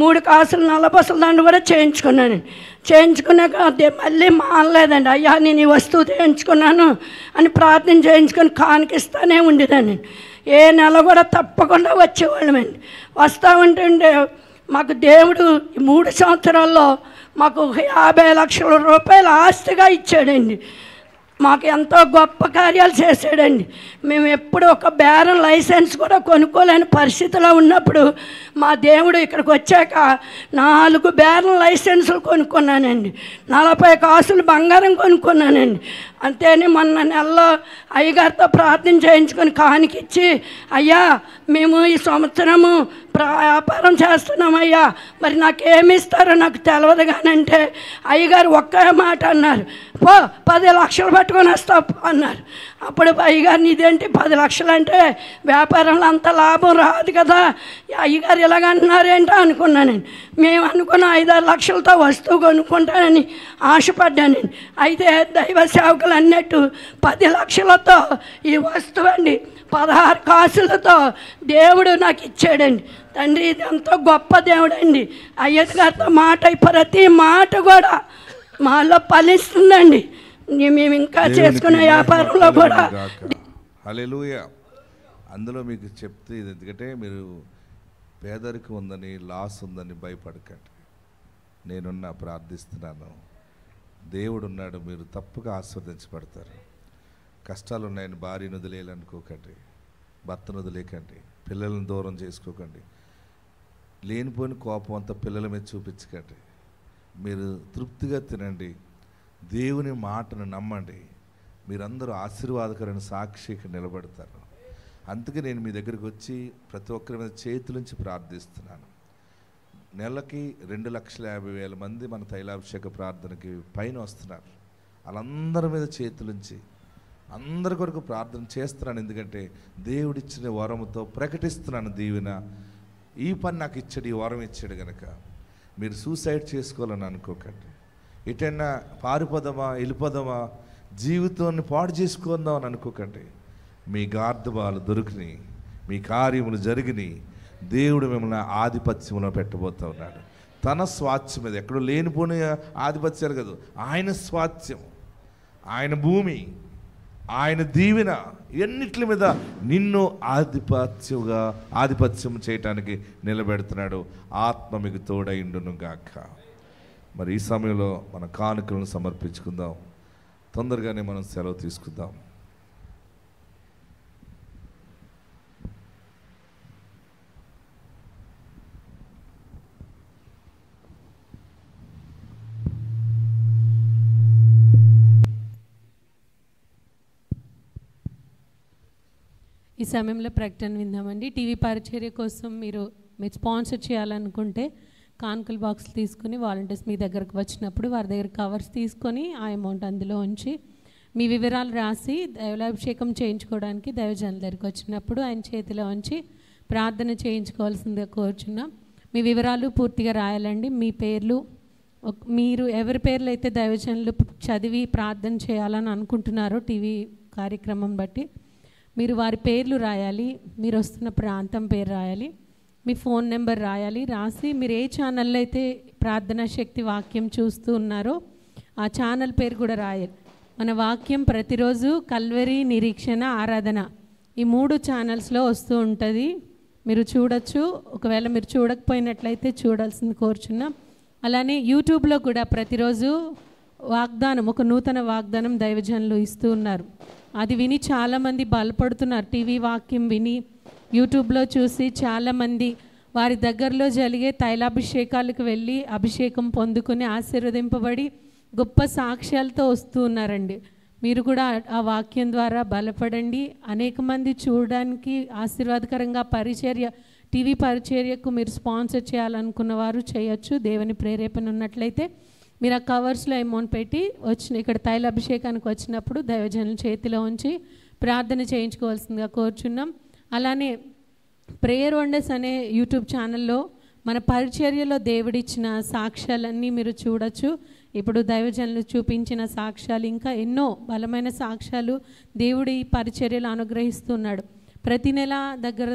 3 కాసులు నల్ల బస్సుల దండ కూడా చేయించుకున్నానండి. చేయించుకున్నాక మళ్ళీ మానలేదండి. అయ్యా నేను ఈ వస్తువు చేయించుకున్నాను అని ప్రార్థన చేయించుకొని కానికిస్తానే ఉండేదాన్ని. ఏ నెల కూడా తప్పకుండా వచ్చేవాళ్ళమండి. వస్తూ ఉంటుండే మాకు దేవుడు 3 సంవత్సరాల్లో మాకు 50 లక్షల రూపాయలు ఆస్తిగా ఇచ్చాడండి. మాకు ఎంతో గొప్ప కార్యాలు చేశాడండి. మేము ఎప్పుడు ఒక బేరం లైసెన్స్ కూడా కొనుక్కోలేని పరిస్థితిలో ఉన్నప్పుడు మా దేవుడు ఇక్కడికి వచ్చాక 4 బేరం లైసెన్సులు కొనుక్కున్నానండి, 40 కాసులు బంగారం కొనుక్కున్నానండి. అంతేని మొన్న నెలలో అయ్యగారితో ప్రార్థన చేయించుకొని కానికిచ్చి, అయ్యా మేము ఈ సంవత్సరము వ్యాపారం చేస్తున్నామయ్యా, మరి నాకేమి ఇస్తారో నాకు తెలియదు కానంటే అయ్యగారు ఒక్క మాట అన్నారు, పో 10 లక్షలు పట్టుకొని వస్తావు అన్నారు. అప్పుడు అయ్యగారిని ఇదేంటి 10 లక్షలు అంటే వ్యాపారంలో అంత లాభం రాదు కదా, అయ్యగారు ఇలాగంటున్నారేంటో అనుకున్నానండి. మేము అనుకున్న 5-6 లక్షలతో వస్తువు కొనుక్కుంటానని ఆశపడ్డానండి. అయితే దైవ సేవకులు అన్నట్టు 10 లక్షలతో ఈ వస్తువు అండి 16 కాసులతో దేవుడు నాకు ఇచ్చాడండి. తండ్రి ఇది ఎంతో గొప్ప దేవుడు అండి. అయ్యత్ గారితో మాట ప్రతి మాట కూడా మాలో ఫలిస్తుందండి. మేము ఇంకా చేసుకునే వ్యాపారంలో కూడా. హల్లెలూయా. అందులో మీకు చెప్తే ఇది ఎందుకంటే మీరు పేదరికం ఉందని లాస్ ఉందని భయపడకండి. నేనున్నా ప్రార్థిస్తున్నాను, దేవుడు ఉన్నాడు, మీరు తప్పక ఆస్వాదించబడతారు. కష్టాలు ఉన్నాయని భార్యను వదిలేయాలనుకోకండి, భర్తను వదిలేకండి, పిల్లలను దూరం చేసుకోకండి, లేనిపోయిన కోపం అంతా పిల్లల మీద చూపించకండి. మీరు తృప్తిగా తినండి, దేవుని మాటను నమ్మండి, మీరందరూ ఆశీర్వాదకరమైన సాక్షికి నిలబడతారు. అందుకే నేను మీ దగ్గరికి వచ్చి ప్రతి ఒక్కరి మీద చేతులుంచి ప్రార్థిస్తున్నాను. నెలకి 2,50,000 మంది మన తైలాభిషేక ప్రార్థనకి పైన వస్తున్నారు. వాళ్ళందరి మీద చేతులుంచి అందరి కొరకు ప్రార్థన చేస్తున్నాను. ఎందుకంటే దేవుడిచ్చిన వరముతో ప్రకటిస్తున్నాను దీవెన. ఈ పని నాకు ఇచ్చాడు, ఈ వరం ఇచ్చాడు కనుక మీరు సూసైడ్ చేసుకోవాలని అనుకోకండి. ఎటైనా పారిపోదామా, వెళ్ళిపోదామా, జీవితాన్ని పాడు చేసుకుందాం అని అనుకోకండి. మీ గార్ధబాలు దొరికినాయి, మీ కార్యములు జరిగినాయి. దేవుడు మిమ్మల్ని ఆధిపత్యంలో పెట్టబోతూ ఉన్నాడు. తన స్వాస్థ్యం మీద ఎక్కడో లేనిపోని ఆధిపత్యాలు కాదు, ఆయన స్వాస్థ్యం, ఆయన భూమి, ఆయన దీవెన, ఎన్నిటి మీద నిన్ను ఆధిపత్యం చేయటానికి నిలబెడుతున్నాడు. ఆత్మ మీకు తోడైండును గాక. మరి ఈ సమయంలో మన కానుకలను సమర్పించుకుందాం. తొందరగానే మనం సెలవు తీసుకుందాం. ఈ సమయంలో ప్రకటన విందామండి. టీవీ పరిచర్య కోసం మీరు స్పాన్సర్ చేయాలనుకుంటే కానుకల బాక్స్ తీసుకుని వాలంటీర్స్ మీ దగ్గరకు వచ్చినప్పుడు వారి దగ్గర కవర్స్ తీసుకొని ఆ అమౌంట్ అందులో ఉంచి మీ వివరాలు రాసి దైవాభిషేకం చేయించుకోవడానికి దైవజనుల దగ్గరికి వచ్చినప్పుడు ఆయన చేతిలో ఉంచి ప్రార్థన చేయించుకోవాల్సిందిగా కోరుచున్నాం. మీ వివరాలు పూర్తిగా రాయాలండి. మీ పేర్లు, మీరు ఎవరి పేర్లు అయితే దైవజనులు చదివి ప్రార్థన చేయాలని అనుకుంటున్నారో టీవీ కార్యక్రమం బట్టి మీరు వారి పేర్లు రాయాలి, మీరు వస్తున్న ప్రాంతం పేరు రాయాలి, మీ ఫోన్ నెంబర్ రాయాలి. రాసి మీరు ఏ ఛానల్లో అయితే ప్రార్థనా శక్తి వాక్యం చూస్తూ ఉన్నారో ఆ ఛానల్ పేరు కూడా రాయాలి. మన వాక్యం ప్రతిరోజు కల్వరి, నిరీక్షణ, ఆరాధన ఈ 3 ఛానల్స్లో వస్తూ ఉంటుంది. మీరు చూడొచ్చు. ఒకవేళ మీరు చూడకపోయినట్లయితే చూడాల్సింది కోరుచున్నాం. అలానే యూట్యూబ్లో కూడా ప్రతిరోజు వాగ్దానం, ఒక నూతన వాగ్దానం దైవజనులు ఇస్తూ ఉన్నారు. అది విని చాలామంది బలపడుతున్నారు. టీవీ వాక్యం విని యూట్యూబ్లో చూసి చాలామంది వారి దగ్గరలో జరిగే తైలాభిషేకాలకు వెళ్ళి అభిషేకం పొందుకొని ఆశీర్వదింపబడి గొప్ప సాక్ష్యాలతో వస్తూ ఉన్నారండి. మీరు కూడా ఆ వాక్యం ద్వారా బలపడండి. అనేక మంది చూడడానికి ఆశీర్వాదకరంగా టీవీ పరిచర్యకు మీరు స్పాన్సర్ చేయాలనుకున్న వారు చేయొచ్చు. దేవుని ప్రేరేపణ ఉన్నట్లయితే మీరు ఆ కవర్స్లో అమౌంట్ పెట్టి ఇక్కడ తైలాభిషేకానికి వచ్చినప్పుడు దైవజనుల చేతిలో ఉంచి ప్రార్థన చేయించుకోవాల్సిందిగా కోరుచున్నాం. అలానే ప్రేయర్ వండర్స్ అనే యూట్యూబ్ ఛానల్లో మన పరిచర్యలో దేవుడిచ్చిన సాక్ష్యాలన్నీ మీరు చూడొచ్చు. ఇప్పుడు దైవజనులు చూపించిన సాక్ష్యాలు, ఇంకా ఎన్నో బలమైన సాక్ష్యాలు దేవుడి పరిచర్యలు అనుగ్రహిస్తున్నాడు. ప్రతి నెల దగ్గర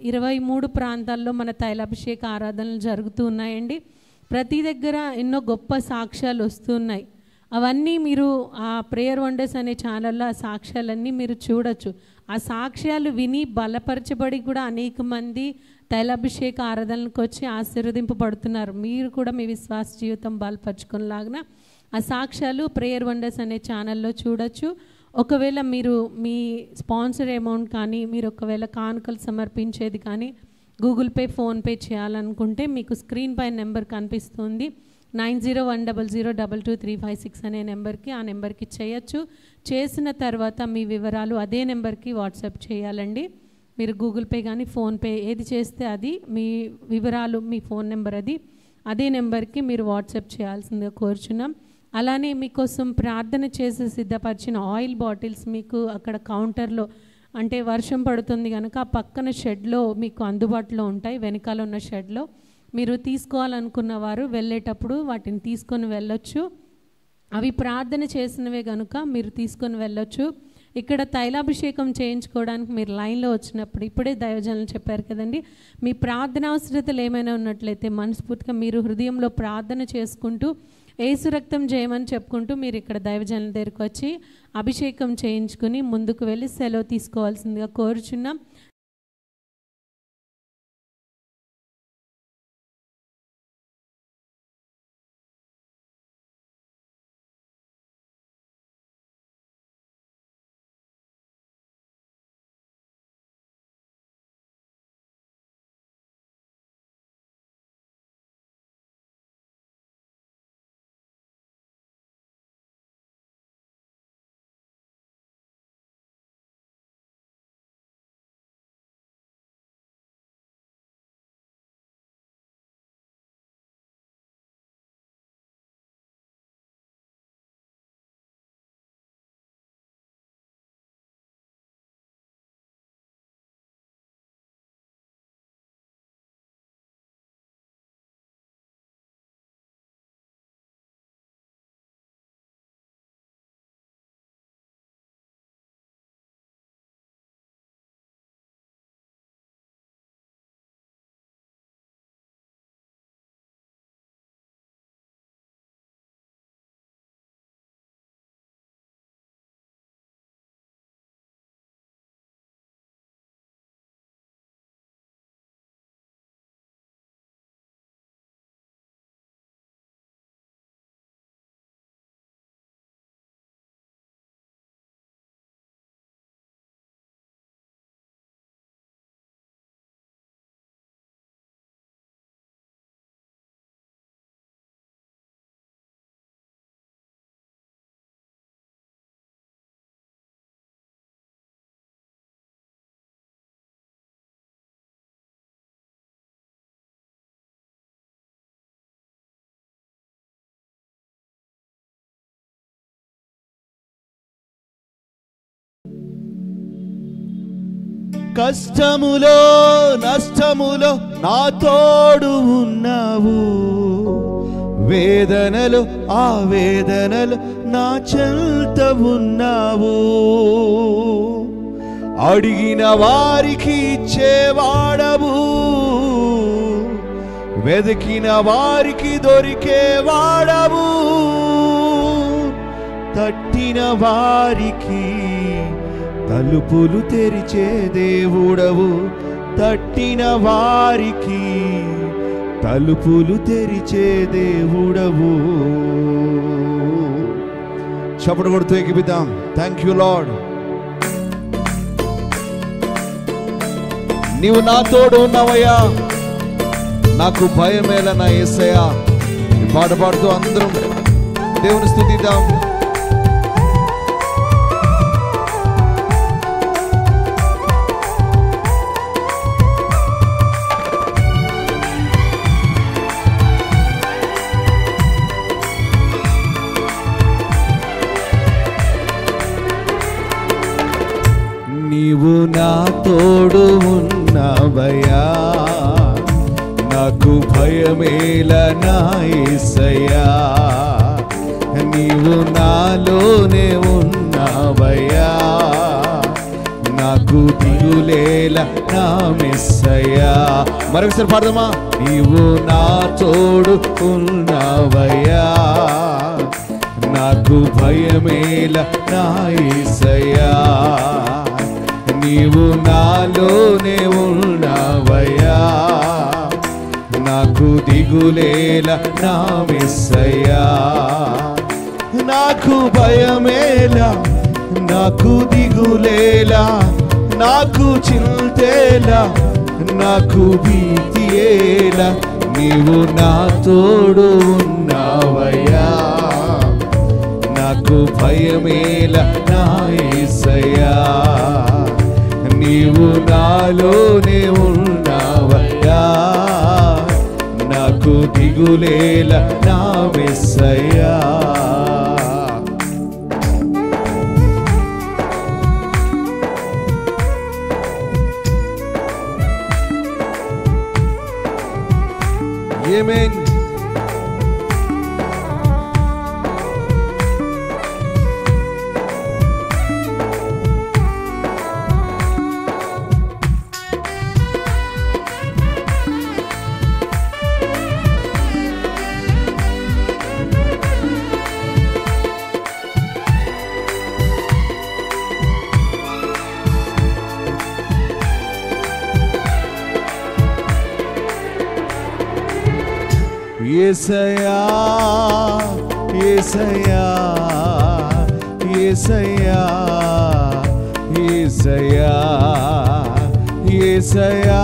23 ప్రాంతాల్లో మన తైలాభిషేక ఆరాధనలు జరుగుతూ ఉన్నాయండి. ప్రతి దగ్గర ఎన్నో గొప్ప సాక్ష్యాలు వస్తున్నాయి. అవన్నీ మీరు ఆ ప్రేయర్ వండర్స్ అనే ఛానల్లో ఆ సాక్ష్యాలన్నీ మీరు చూడొచ్చు. ఆ సాక్ష్యాలు విని బలపరచబడి కూడా అనేక మంది తైలాభిషేక ఆరాధనలకు వచ్చి ఆశీర్వదింపబడుతున్నారు. మీరు కూడా మీ విశ్వాస జీవితం బలపరుచుకునేలాగా ఆ సాక్ష్యాలు ప్రేయర్ వండర్స్ అనే ఛానల్లో చూడొచ్చు. ఒకవేళ మీరు మీ స్పాన్సర్ అమౌంట్ కానీ, మీరు ఒకవేళ కానుకలు సమర్పించేది కానీ గూగుల్ పే, ఫోన్పే చేయాలనుకుంటే మీకు స్క్రీన్ పై నెంబర్ కనిపిస్తుంది. 9010022356 అనే నెంబర్కి, ఆ నెంబర్కి చేయొచ్చు. చేసిన తర్వాత మీ వివరాలు అదే నెంబర్కి వాట్సాప్ చేయాలండి. మీరు గూగుల్ పే కానీ ఫోన్పే ఏది చేస్తే అది మీ వివరాలు, మీ ఫోన్ నెంబర్ అదే నెంబర్కి మీరు వాట్సాప్ చేయాల్సిందిగా కోరుచున్నాం. అలానే మీకోసం ప్రార్థన చేసి సిద్ధపరిచిన ఆయిల్ బాటిల్స్ మీకు అక్కడ కౌంటర్లో, అంటే వర్షం పడుతుంది కనుక ఆ పక్కన షెడ్లో మీకు అందుబాటులో ఉంటాయి. వెనకాల ఉన్న షెడ్లో మీరు తీసుకోవాలనుకున్న వారు వెళ్ళేటప్పుడు వాటిని తీసుకొని వెళ్ళొచ్చు. అవి ప్రార్థన చేసినవే కనుక మీరు తీసుకొని వెళ్ళొచ్చు. ఇక్కడ తైలాభిషేకం చేయించుకోవడానికి మీరు లైన్లో వచ్చినప్పుడు ఇప్పుడే దైవజనులు చెప్పారు కదండి, మీ ప్రార్థన అవసరతలు ఏమైనా ఉన్నట్లయితే మనస్ఫూర్తిగా మీరు హృదయంలో ప్రార్థన చేసుకుంటూ యేసు రక్తం చేయమని చెప్పుకుంటూ మీరు ఇక్కడ దైవజనుల దగ్గరికి వచ్చి అభిషేకం చేయించుకుని ముందుకు వెళ్ళి సెలవు తీసుకోవాల్సిందిగా కోరుచున్నాం. కష్టములో నష్టములో నా తోడు ఉన్నావు, వేదనలు ఆ వేదనలు నా చెంత ఉన్నావు. అడిగిన వారికి ఇచ్చేవాడవు, వెతికిన వారికి దొరికేవాడవు. తట్టిన వారికి తలుపులు తెరిచే దేవుడవు, తట్టిన వారికి తలుపులు తెరిచే దేవుడవు. చప్పుడు కొడుతూ ఎగిపిద్దాం. Thank you lord. నీవు నా తోడు ఉన్నావయ్యా, నాకు భయమేలా నా యేసయ్యా. ఈ పాట పాడుతూ అందరం దేవుని స్తుతిద్దాం. నీవు నా తోడు ఉన్నావయ్యా, నాకు భయమేలా నా యేసయ్యా. నీవు నాలోనే ఉన్నావయ్యా, నాకు దిగులేలా నా మెస్సయ్యా. మరొకసారి పాడదామా. నీవు నా తోడు ఉన్నావయ్యా, నాకు భయమేలా నా యేసయ్యా. నీవు నాలోనే ఉన్నావయ్యా, నాకు దిగులేలా నా మెస్సయ్యా. నాకు భయమేలా, నాకు దిగులేలా, నాకు చింతేలా, నాకు భీతియేలా. నీవు నా తోడు ఉన్నావయ్యా, నాకు భయమేలా నా యేసయ్యా. నీవు నాలోనే ఉన్నావయ్యా, నాకు దిగులేలా నా మెస్సయ్యా. ఆమేన్. యేసయ్యా యేసయ్యా యేసయ్యా యేసయ్యా యేసయ్యా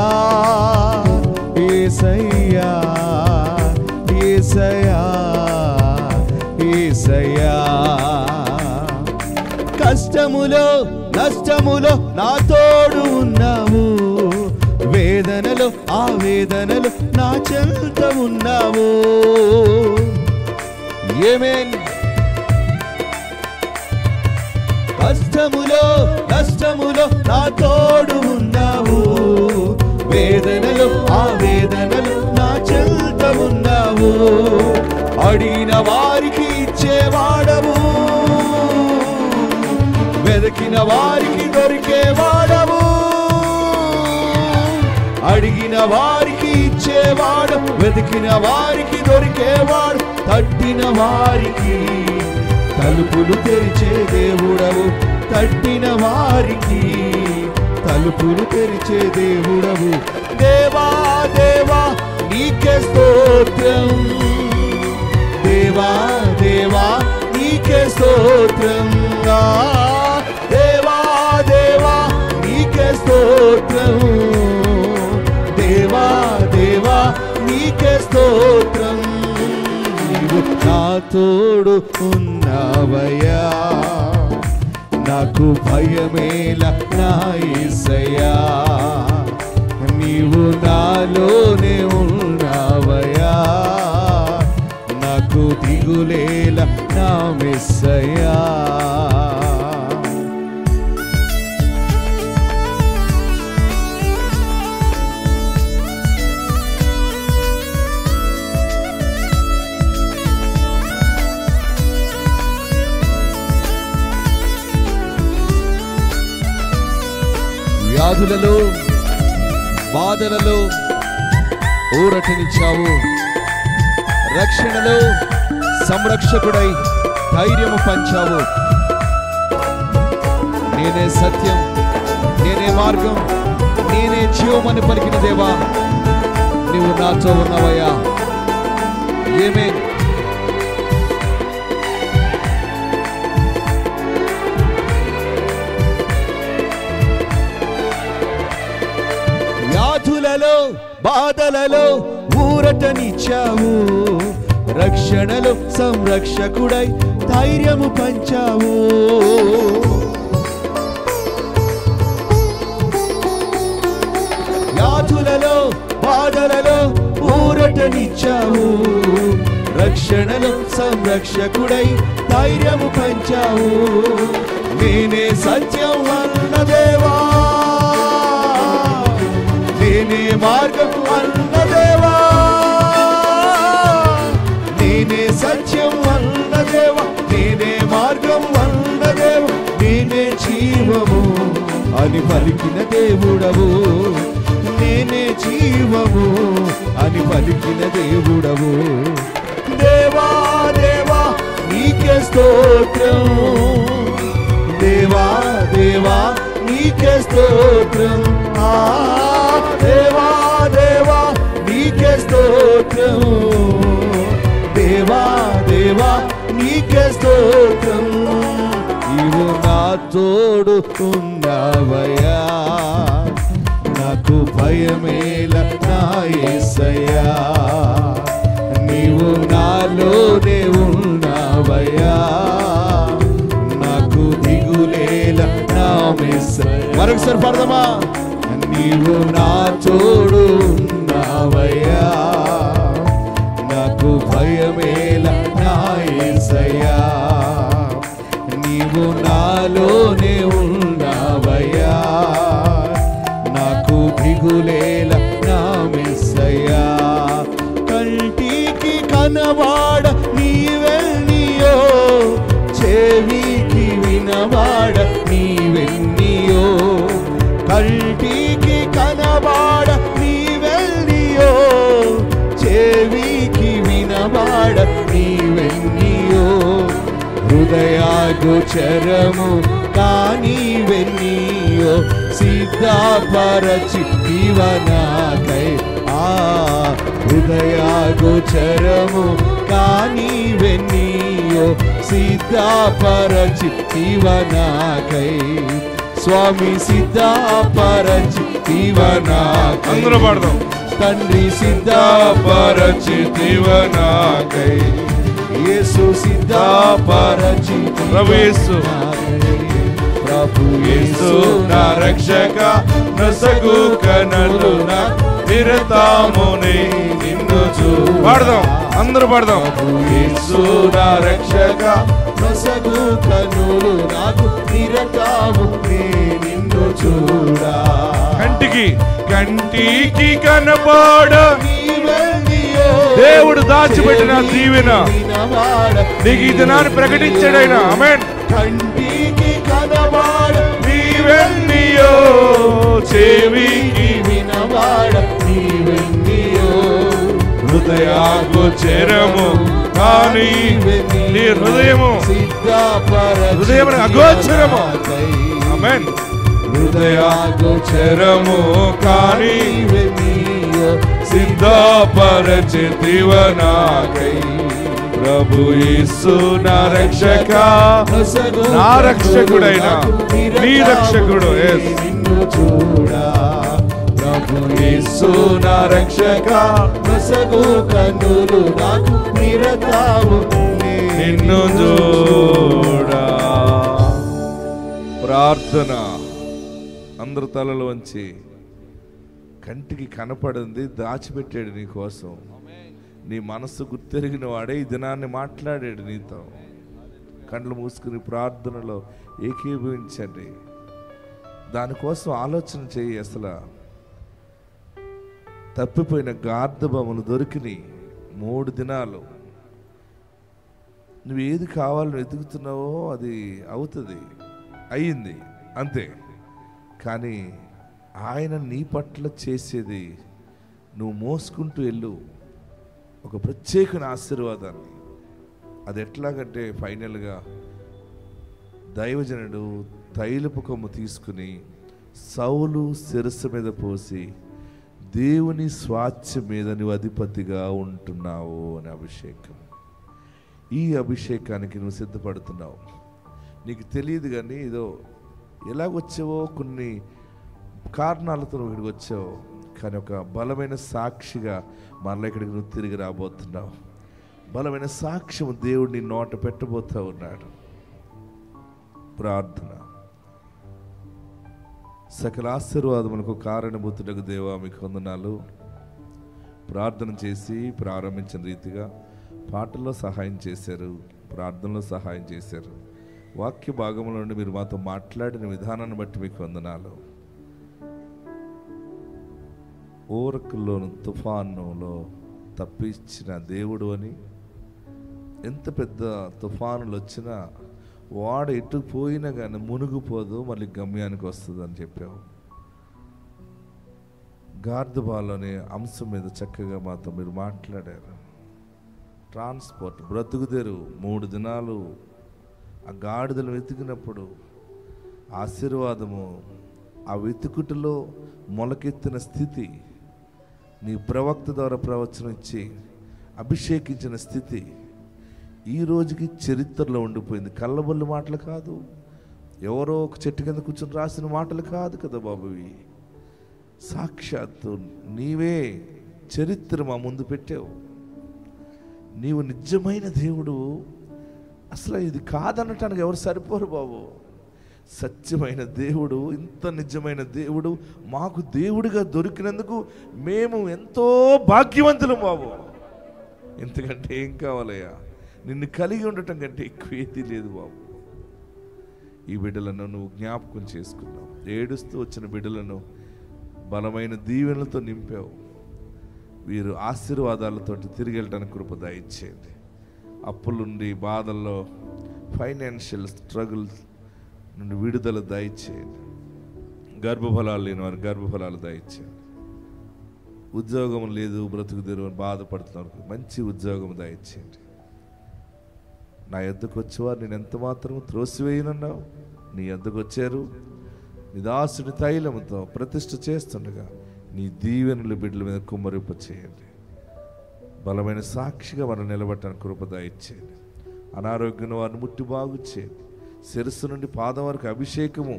యేసయ్యా యేసయ్యా యేసయ్యా. కష్టములో నష్టములో నా తోడు ఉన్నావు, వేదనలో ఆ వేదనలో నా చెంత ఉన్నావు. ఆమేన్. కష్టములో నష్టములో నా తోడు ఉన్నావు, వేదనలో ఆ వేదనలో నా చెంత ఉన్నావు. అడిగిన వారికి ఇచ్చేవాడవు, వెతికిన వారికి దొరికేవాడవు. అడిగిన వారికి ఇచ్చేవాడు, వెతికిన వారికి దొరికేవాడు. తట్టిన వారికి తలుపులు తెరిచే దేవుడవు, తట్టిన వారికి తలుపులు తెరిచే దేవుడవు. దేవా దేవా నీకే స్తోత్రం, దేవా దేవా నీకే స్తోత్రం. దేవా దేవా నీకే స్తోత్రం, దేవా దేవా నీకే స్తోత్రం. నీవు నా తోడు ఉన్నావయ్యా, నాకు భయమేలా నా యేసయ్యా. నీవు నాలోనే ఉన్నావయ్యా, నాకు దిగులేలా నా మెస్సయ్యా. వ్యాధులలో బాధలలో ఊరటనిచ్చావు. రక్షణలో సంరక్షకుడై ధైర్యము పంచావు. నేనే సత్యం, నేనే మార్గం, నేనే జీవమని పలికిన దేవా, నీవు నాతో ఉన్నావయ్యా. ఆమేన్. వ్యాధులలో బాధలలో ఊరటనిచ్చావు. రక్షణలో సంరక్షకుడై ధైర్యము పంచావు. వ్యాధులలో బాధలలో ఊరటనిచ్చావు. రక్షణలో సంరక్షకుడై ధైర్యము పంచావు. నేనే సత్యం అన్న దేవా, నేనే మార్గం అన్న దేవా, నేనే సత్యం అన్న దేవా, నేనే మార్గం అన్న దేవా, నేనే జీవము అని పలికిన దేవుడవు. నేనే జీవము అని పలికిన దేవుడవు. దేవా దేవా నీకే స్తోత్రం, దేవా దేవా నీకే స్తోత్రం. దేవా దేవా నీకే స్తోత్రం, దేవా దేవా నీకే స్తోత్రం. నీవు నా తోడు ఉన్నావయ్యా, నాకు భయమేల నా యేసయ్యా. నీవు నాలోనే ఉన్నావయ్యా, నాకు దిగులేల నా యేసయ్యా. మరొకసారి పాడదామా? నీవు నా తోడు ఉన్నావయ్యా, నాకు భయమేల నా యేసయ్యా. నీవు నాలోనే ఉన్నావయ్యా, నాకు దిగులేల నా యేసయ్యా. కంటికి కనవాడ నీవెన్నియో, చెవికి వినవాడ నీవెన్నియో. కంటికి కనవాడ నీవెన్నియో, చెవికి వినవాడ నీవెన్నియో. హృదయాగోచరము కానివెన్నియో, సిద్ధపరచి జీవనాకై. హృదయాగోచరము కానివెన్నియో, సిద్ధపరచి జీవనాకై. స్వామి సిద్ధపరచి జీవనాకై. అందరూ పాడదాం. తండ్రి సిద్ధపరచి జీవనాకై. యేసు సిద్ధపరచి ప్రభు యేసు, ప్రభు యేసు నా రక్షక, నసగు కనులు నా నిరతమునే నిన్ను పాడదాం. అందరూ పాడదాం. యేసు నా రక్షక, నసగు కనులు నాకు నిరతమునే నిన్ను చూడా. కంటికి కంటికి కనబడ దేవుడు దాచిపెట్టిన దీవెన నీకు ఈ దినాన్ని ప్రకటించాడైనా. ఆమేన్. కంటికి కనబడ నీవెన్నియో, చెవికి వినవాడ నీవెన్నియో. హృదయాగోచరము కానీ నీ హృదయము హృదయం అగోచరము. ఆమేన్. హృదయాగోచరము కానీ సిద్ధపరచితివనాకై. ప్రభు యేసు నా రక్షక, నా రక్షకుడైన నీ రక్షకుడు. నిన్ను చూడా. ప్రభు యేసు నా రక్షక, నసగు కన్నులు నాకు నిరతము నిన్ను చూడా. ప్రార్థన. అందరు తలలో వంచి. కంటికి కనపడింది దాచిపెట్టాడు నీ కోసం. నీ మనస్సు గుర్తెరిగిన వాడే ఈ దినాన్ని మాట్లాడాడు నీతో. కళ్ళు మూసుకుని ప్రార్థనలో ఏకీభవించండి. దానికోసం ఆలోచన చేయి. అసలు తప్పిపోయిన గార్ధబొమ్మలు దొరికినాయి 3 దినాలు. నువ్వు ఏది కావాలని వెతుకుతున్నావో అది అవుతుంది, అయ్యింది అంతే. కానీ ఆయన నీ పట్ల చేసేది నువ్వు మోసుకుంటూ వెళ్ళు, ఒక ప్రత్యేకమైన ఆశీర్వాదాన్ని. అది ఎట్లాగంటే ఫైనల్గా దైవజనుడు తైలపు కొమ్ము తీసుకుని సౌలు శిరస్సు మీద పోసి దేవుని స్వాస్థ్యం మీద నువ్వు అధిపతిగా ఉంటున్నావు అనే అభిషేకం. ఈ అభిషేకానికి నువ్వు సిద్ధపడుతున్నావు. నీకు తెలియదు కానీ ఏదో ఎలాగొచ్చావో, కొన్ని కారణాలతో నువ్వు ఇక్కడికి వచ్చావు, కానీ ఒక బలమైన సాక్షిగా మరలా ఇక్కడికి నువ్వు తిరిగి రాబోతున్నావు. బలమైన సాక్ష్యం దేవుడిని నోట పెట్టబోతా ఉన్నాడు. ప్రార్థన. సకల ఆశీర్వాదములకు కారణభూతులకు దేవా మీకు వందనాలు. ప్రార్థన చేసి ప్రారంభించిన రీతిగా పాటల్లో సహాయం చేశారు, ప్రార్థనలో సహాయం చేశారు. వాక్య భాగంలో నుండి మీరు మాతో మాట్లాడిన విధానాన్ని బట్టి మీకు వందనాలు. ఓరకుల్లోను తుఫానులో తప్పించిన దేవుడు అని, ఎంత పెద్ద తుఫానులు వచ్చినా వాడు ఎటు పోయినా కానీ మునిగిపోదు, మళ్ళీ గమ్యానికి వస్తుంది అని చెప్పావు. గార్దుబాలోని అంశం మీద చక్కగా మాతో మీరు మాట్లాడారు. ట్రాన్స్పోర్ట్, బ్రతుకుదేరు 3 దినాలు ఆ గాడిదలు వెతికినప్పుడు ఆశీర్వాదము, ఆ వెతుకుటలో మొలకెత్తిన స్థితి, నీ ప్రవక్త ద్వారా ప్రవచనం ఇచ్చి అభిషేకించిన స్థితి ఈ రోజుకి చరిత్రలో ఉండిపోయింది. కళ్ళబొల్లి మాటలు కాదు, ఎవరో ఒక చెట్టు కింద కూర్చొని రాసిన మాటలు కాదు కదా బాబు. సాక్షాత్తు నీవే చరిత్ర మా ముందు పెట్టావు. నీవు నిజమైన దేవుడు. అసలు ఇది కాదనటానికి ఎవరు సరిపోరు బాబు. సత్యమైన దేవుడు, ఇంత నిజమైన దేవుడు మాకు దేవుడిగా దొరికినందుకు మేము ఎంతో భాగ్యవంతులు బాబు. ఇంతకంటే ఏం కావాలయ్యా? నిన్ను కలిగి ఉండటం కంటే ఎక్కువ ఏది లేదు బాబు. ఈ బిడ్డలను నువ్వు జ్ఞాపకం చేసుకున్నావు. ఏడుస్తూ వచ్చిన బిడ్డలను బలమైన దీవెనలతో నింపావు. వీరు ఆశీర్వాదాలతోటి తిరిగి వెళ్ళడానికి కృప దయచేయండి. అప్పులుండి బాధల్లో, ఫైనాన్షియల్ స్ట్రగుల్స్ నుండి విడుదల దయచేయండి. గర్భఫలాలు లేని వారు గర్భఫలాలు దయచేయండి. ఉద్యోగం లేదు, బ్రతుకుదేరు అని బాధపడుతున్నారు, మంచి ఉద్యోగం దయచేయండి. నా యొద్దకు వచ్చేవారు నేను ఎంత మాత్రం త్రోసివేయనన్నావు. నీ యొద్దకు వచ్చారు, నీ దాసుని తైలముతో ప్రతిష్ఠ చేస్తుండగా నీ దీవెనలు బిడ్డల మీద కుమ్మరింప చేయండి. బలమైన సాక్షిగా మనం నిలబెట్టడానికి కృప దయచేయండి. అనారోగ్యం వారిని ముట్టి బాగు చేయండి. శిరస్సు నుండి పాదం వరకు అభిషేకము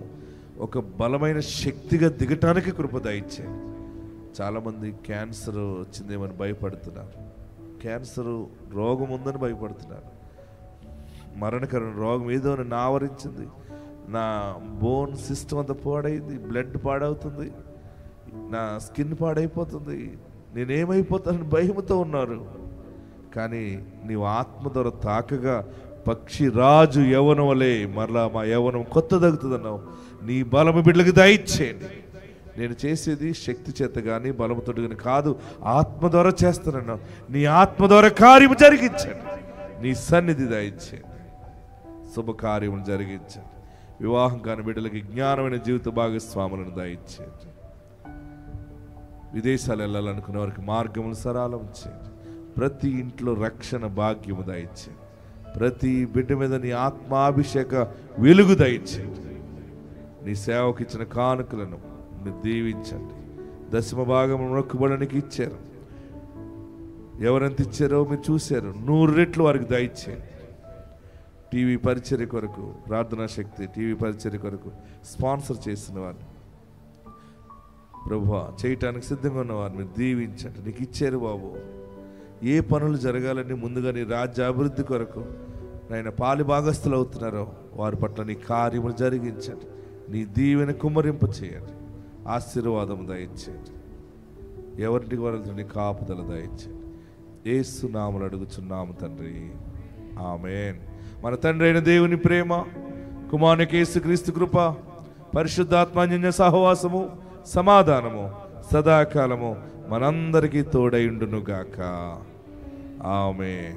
ఒక బలమైన శక్తిగా దిగటానికి కృప దయచేయండి. చాలామంది క్యాన్సర్ వచ్చిందేమని భయపడుతున్నారు, క్యాన్సర్ రోగం ఉందని భయపడుతున్నారు. మరణకరమైన రోగం ఏదో నన్ను ఆవరించింది, నా బోన్ సిస్టమ్ అంతా పాడైంది, బ్లడ్ పాడవుతుంది, నా స్కిన్ పాడైపోతుంది, నేనేమైపోతానని భయంతో ఉన్నారు. కానీ నీవు ఆత్మ ద్వారా తాకగా పక్షి రాజు యవ్వనం వలె మరలా మా యవ్వనం కొత్త తగ్గుతుందన్నావు. నీ బలము బిడ్డలకు దయచేయండి. నేను చేసేది శక్తి చేత కానీ బలముతో కానీ కాదు, ఆత్మ ద్వారా చేస్తానన్నావు. నీ ఆత్మ ద్వారా కార్యము జరిగించండి. నీ సన్నిధి దయచేయండి. శుభకార్యములు జరిగించండి. వివాహం కాని బిడ్డలకి జ్ఞానమైన జీవిత భాగస్వాములను దయచేయండి. విదేశాలు వెళ్ళాలనుకునే వారికి మార్గములు సరళం చేయండి. ప్రతి ఇంట్లో రక్షణ భాగ్యము దయచేయండి. ప్రతి బిడ్డ మీద నీ ఆత్మాభిషేక వెలుగు దయచేయండి. నీ సేవకు ఇచ్చిన కానుకలను మీరు దీవించండి. 10వ భాగం మొక్కుబడానికి ఇచ్చారు, ఎవరెంత ఇచ్చారో మీరు చూశారు. 100 రెట్లు వారికి దయచేయండి. టీవీ పరిచర్య కొరకు, ప్రార్థనా శక్తి టీవీ పరిచర్య కొరకు స్పాన్సర్ చేసిన వారిని ప్రభువా చేయటానికి సిద్ధంగా ఉన్న వారిని మీరు దీవించండి. నీకు ఇచ్చారు బాబు. ఏ పనులు జరగాలని ముందుగా నీ రాజ్య అభివృద్ధి కొరకు నాయన పాలి భాగస్థులు అవుతున్నారో వారి పట్ల నీ కార్యములు జరిగించండి. నీ దీవెన కుమ్మరింప చేయండి. ఆశీర్వాదం దయచేయండి. ఎవరింటికి వారితో నీ కాపుదల దయచేయండి. యేసు నామములో అడుగుచున్నాము తండ్రి, ఆమేన్. మన తండ్రి అయిన దేవుని ప్రేమ, కుమారునికి యేసుక్రీస్తు కృప, పరిశుద్ధాత్మాన్య సహవాసము, సమాధానము సదాకాలము మనందరికీ తోడైండును గాక. ఆమేన్.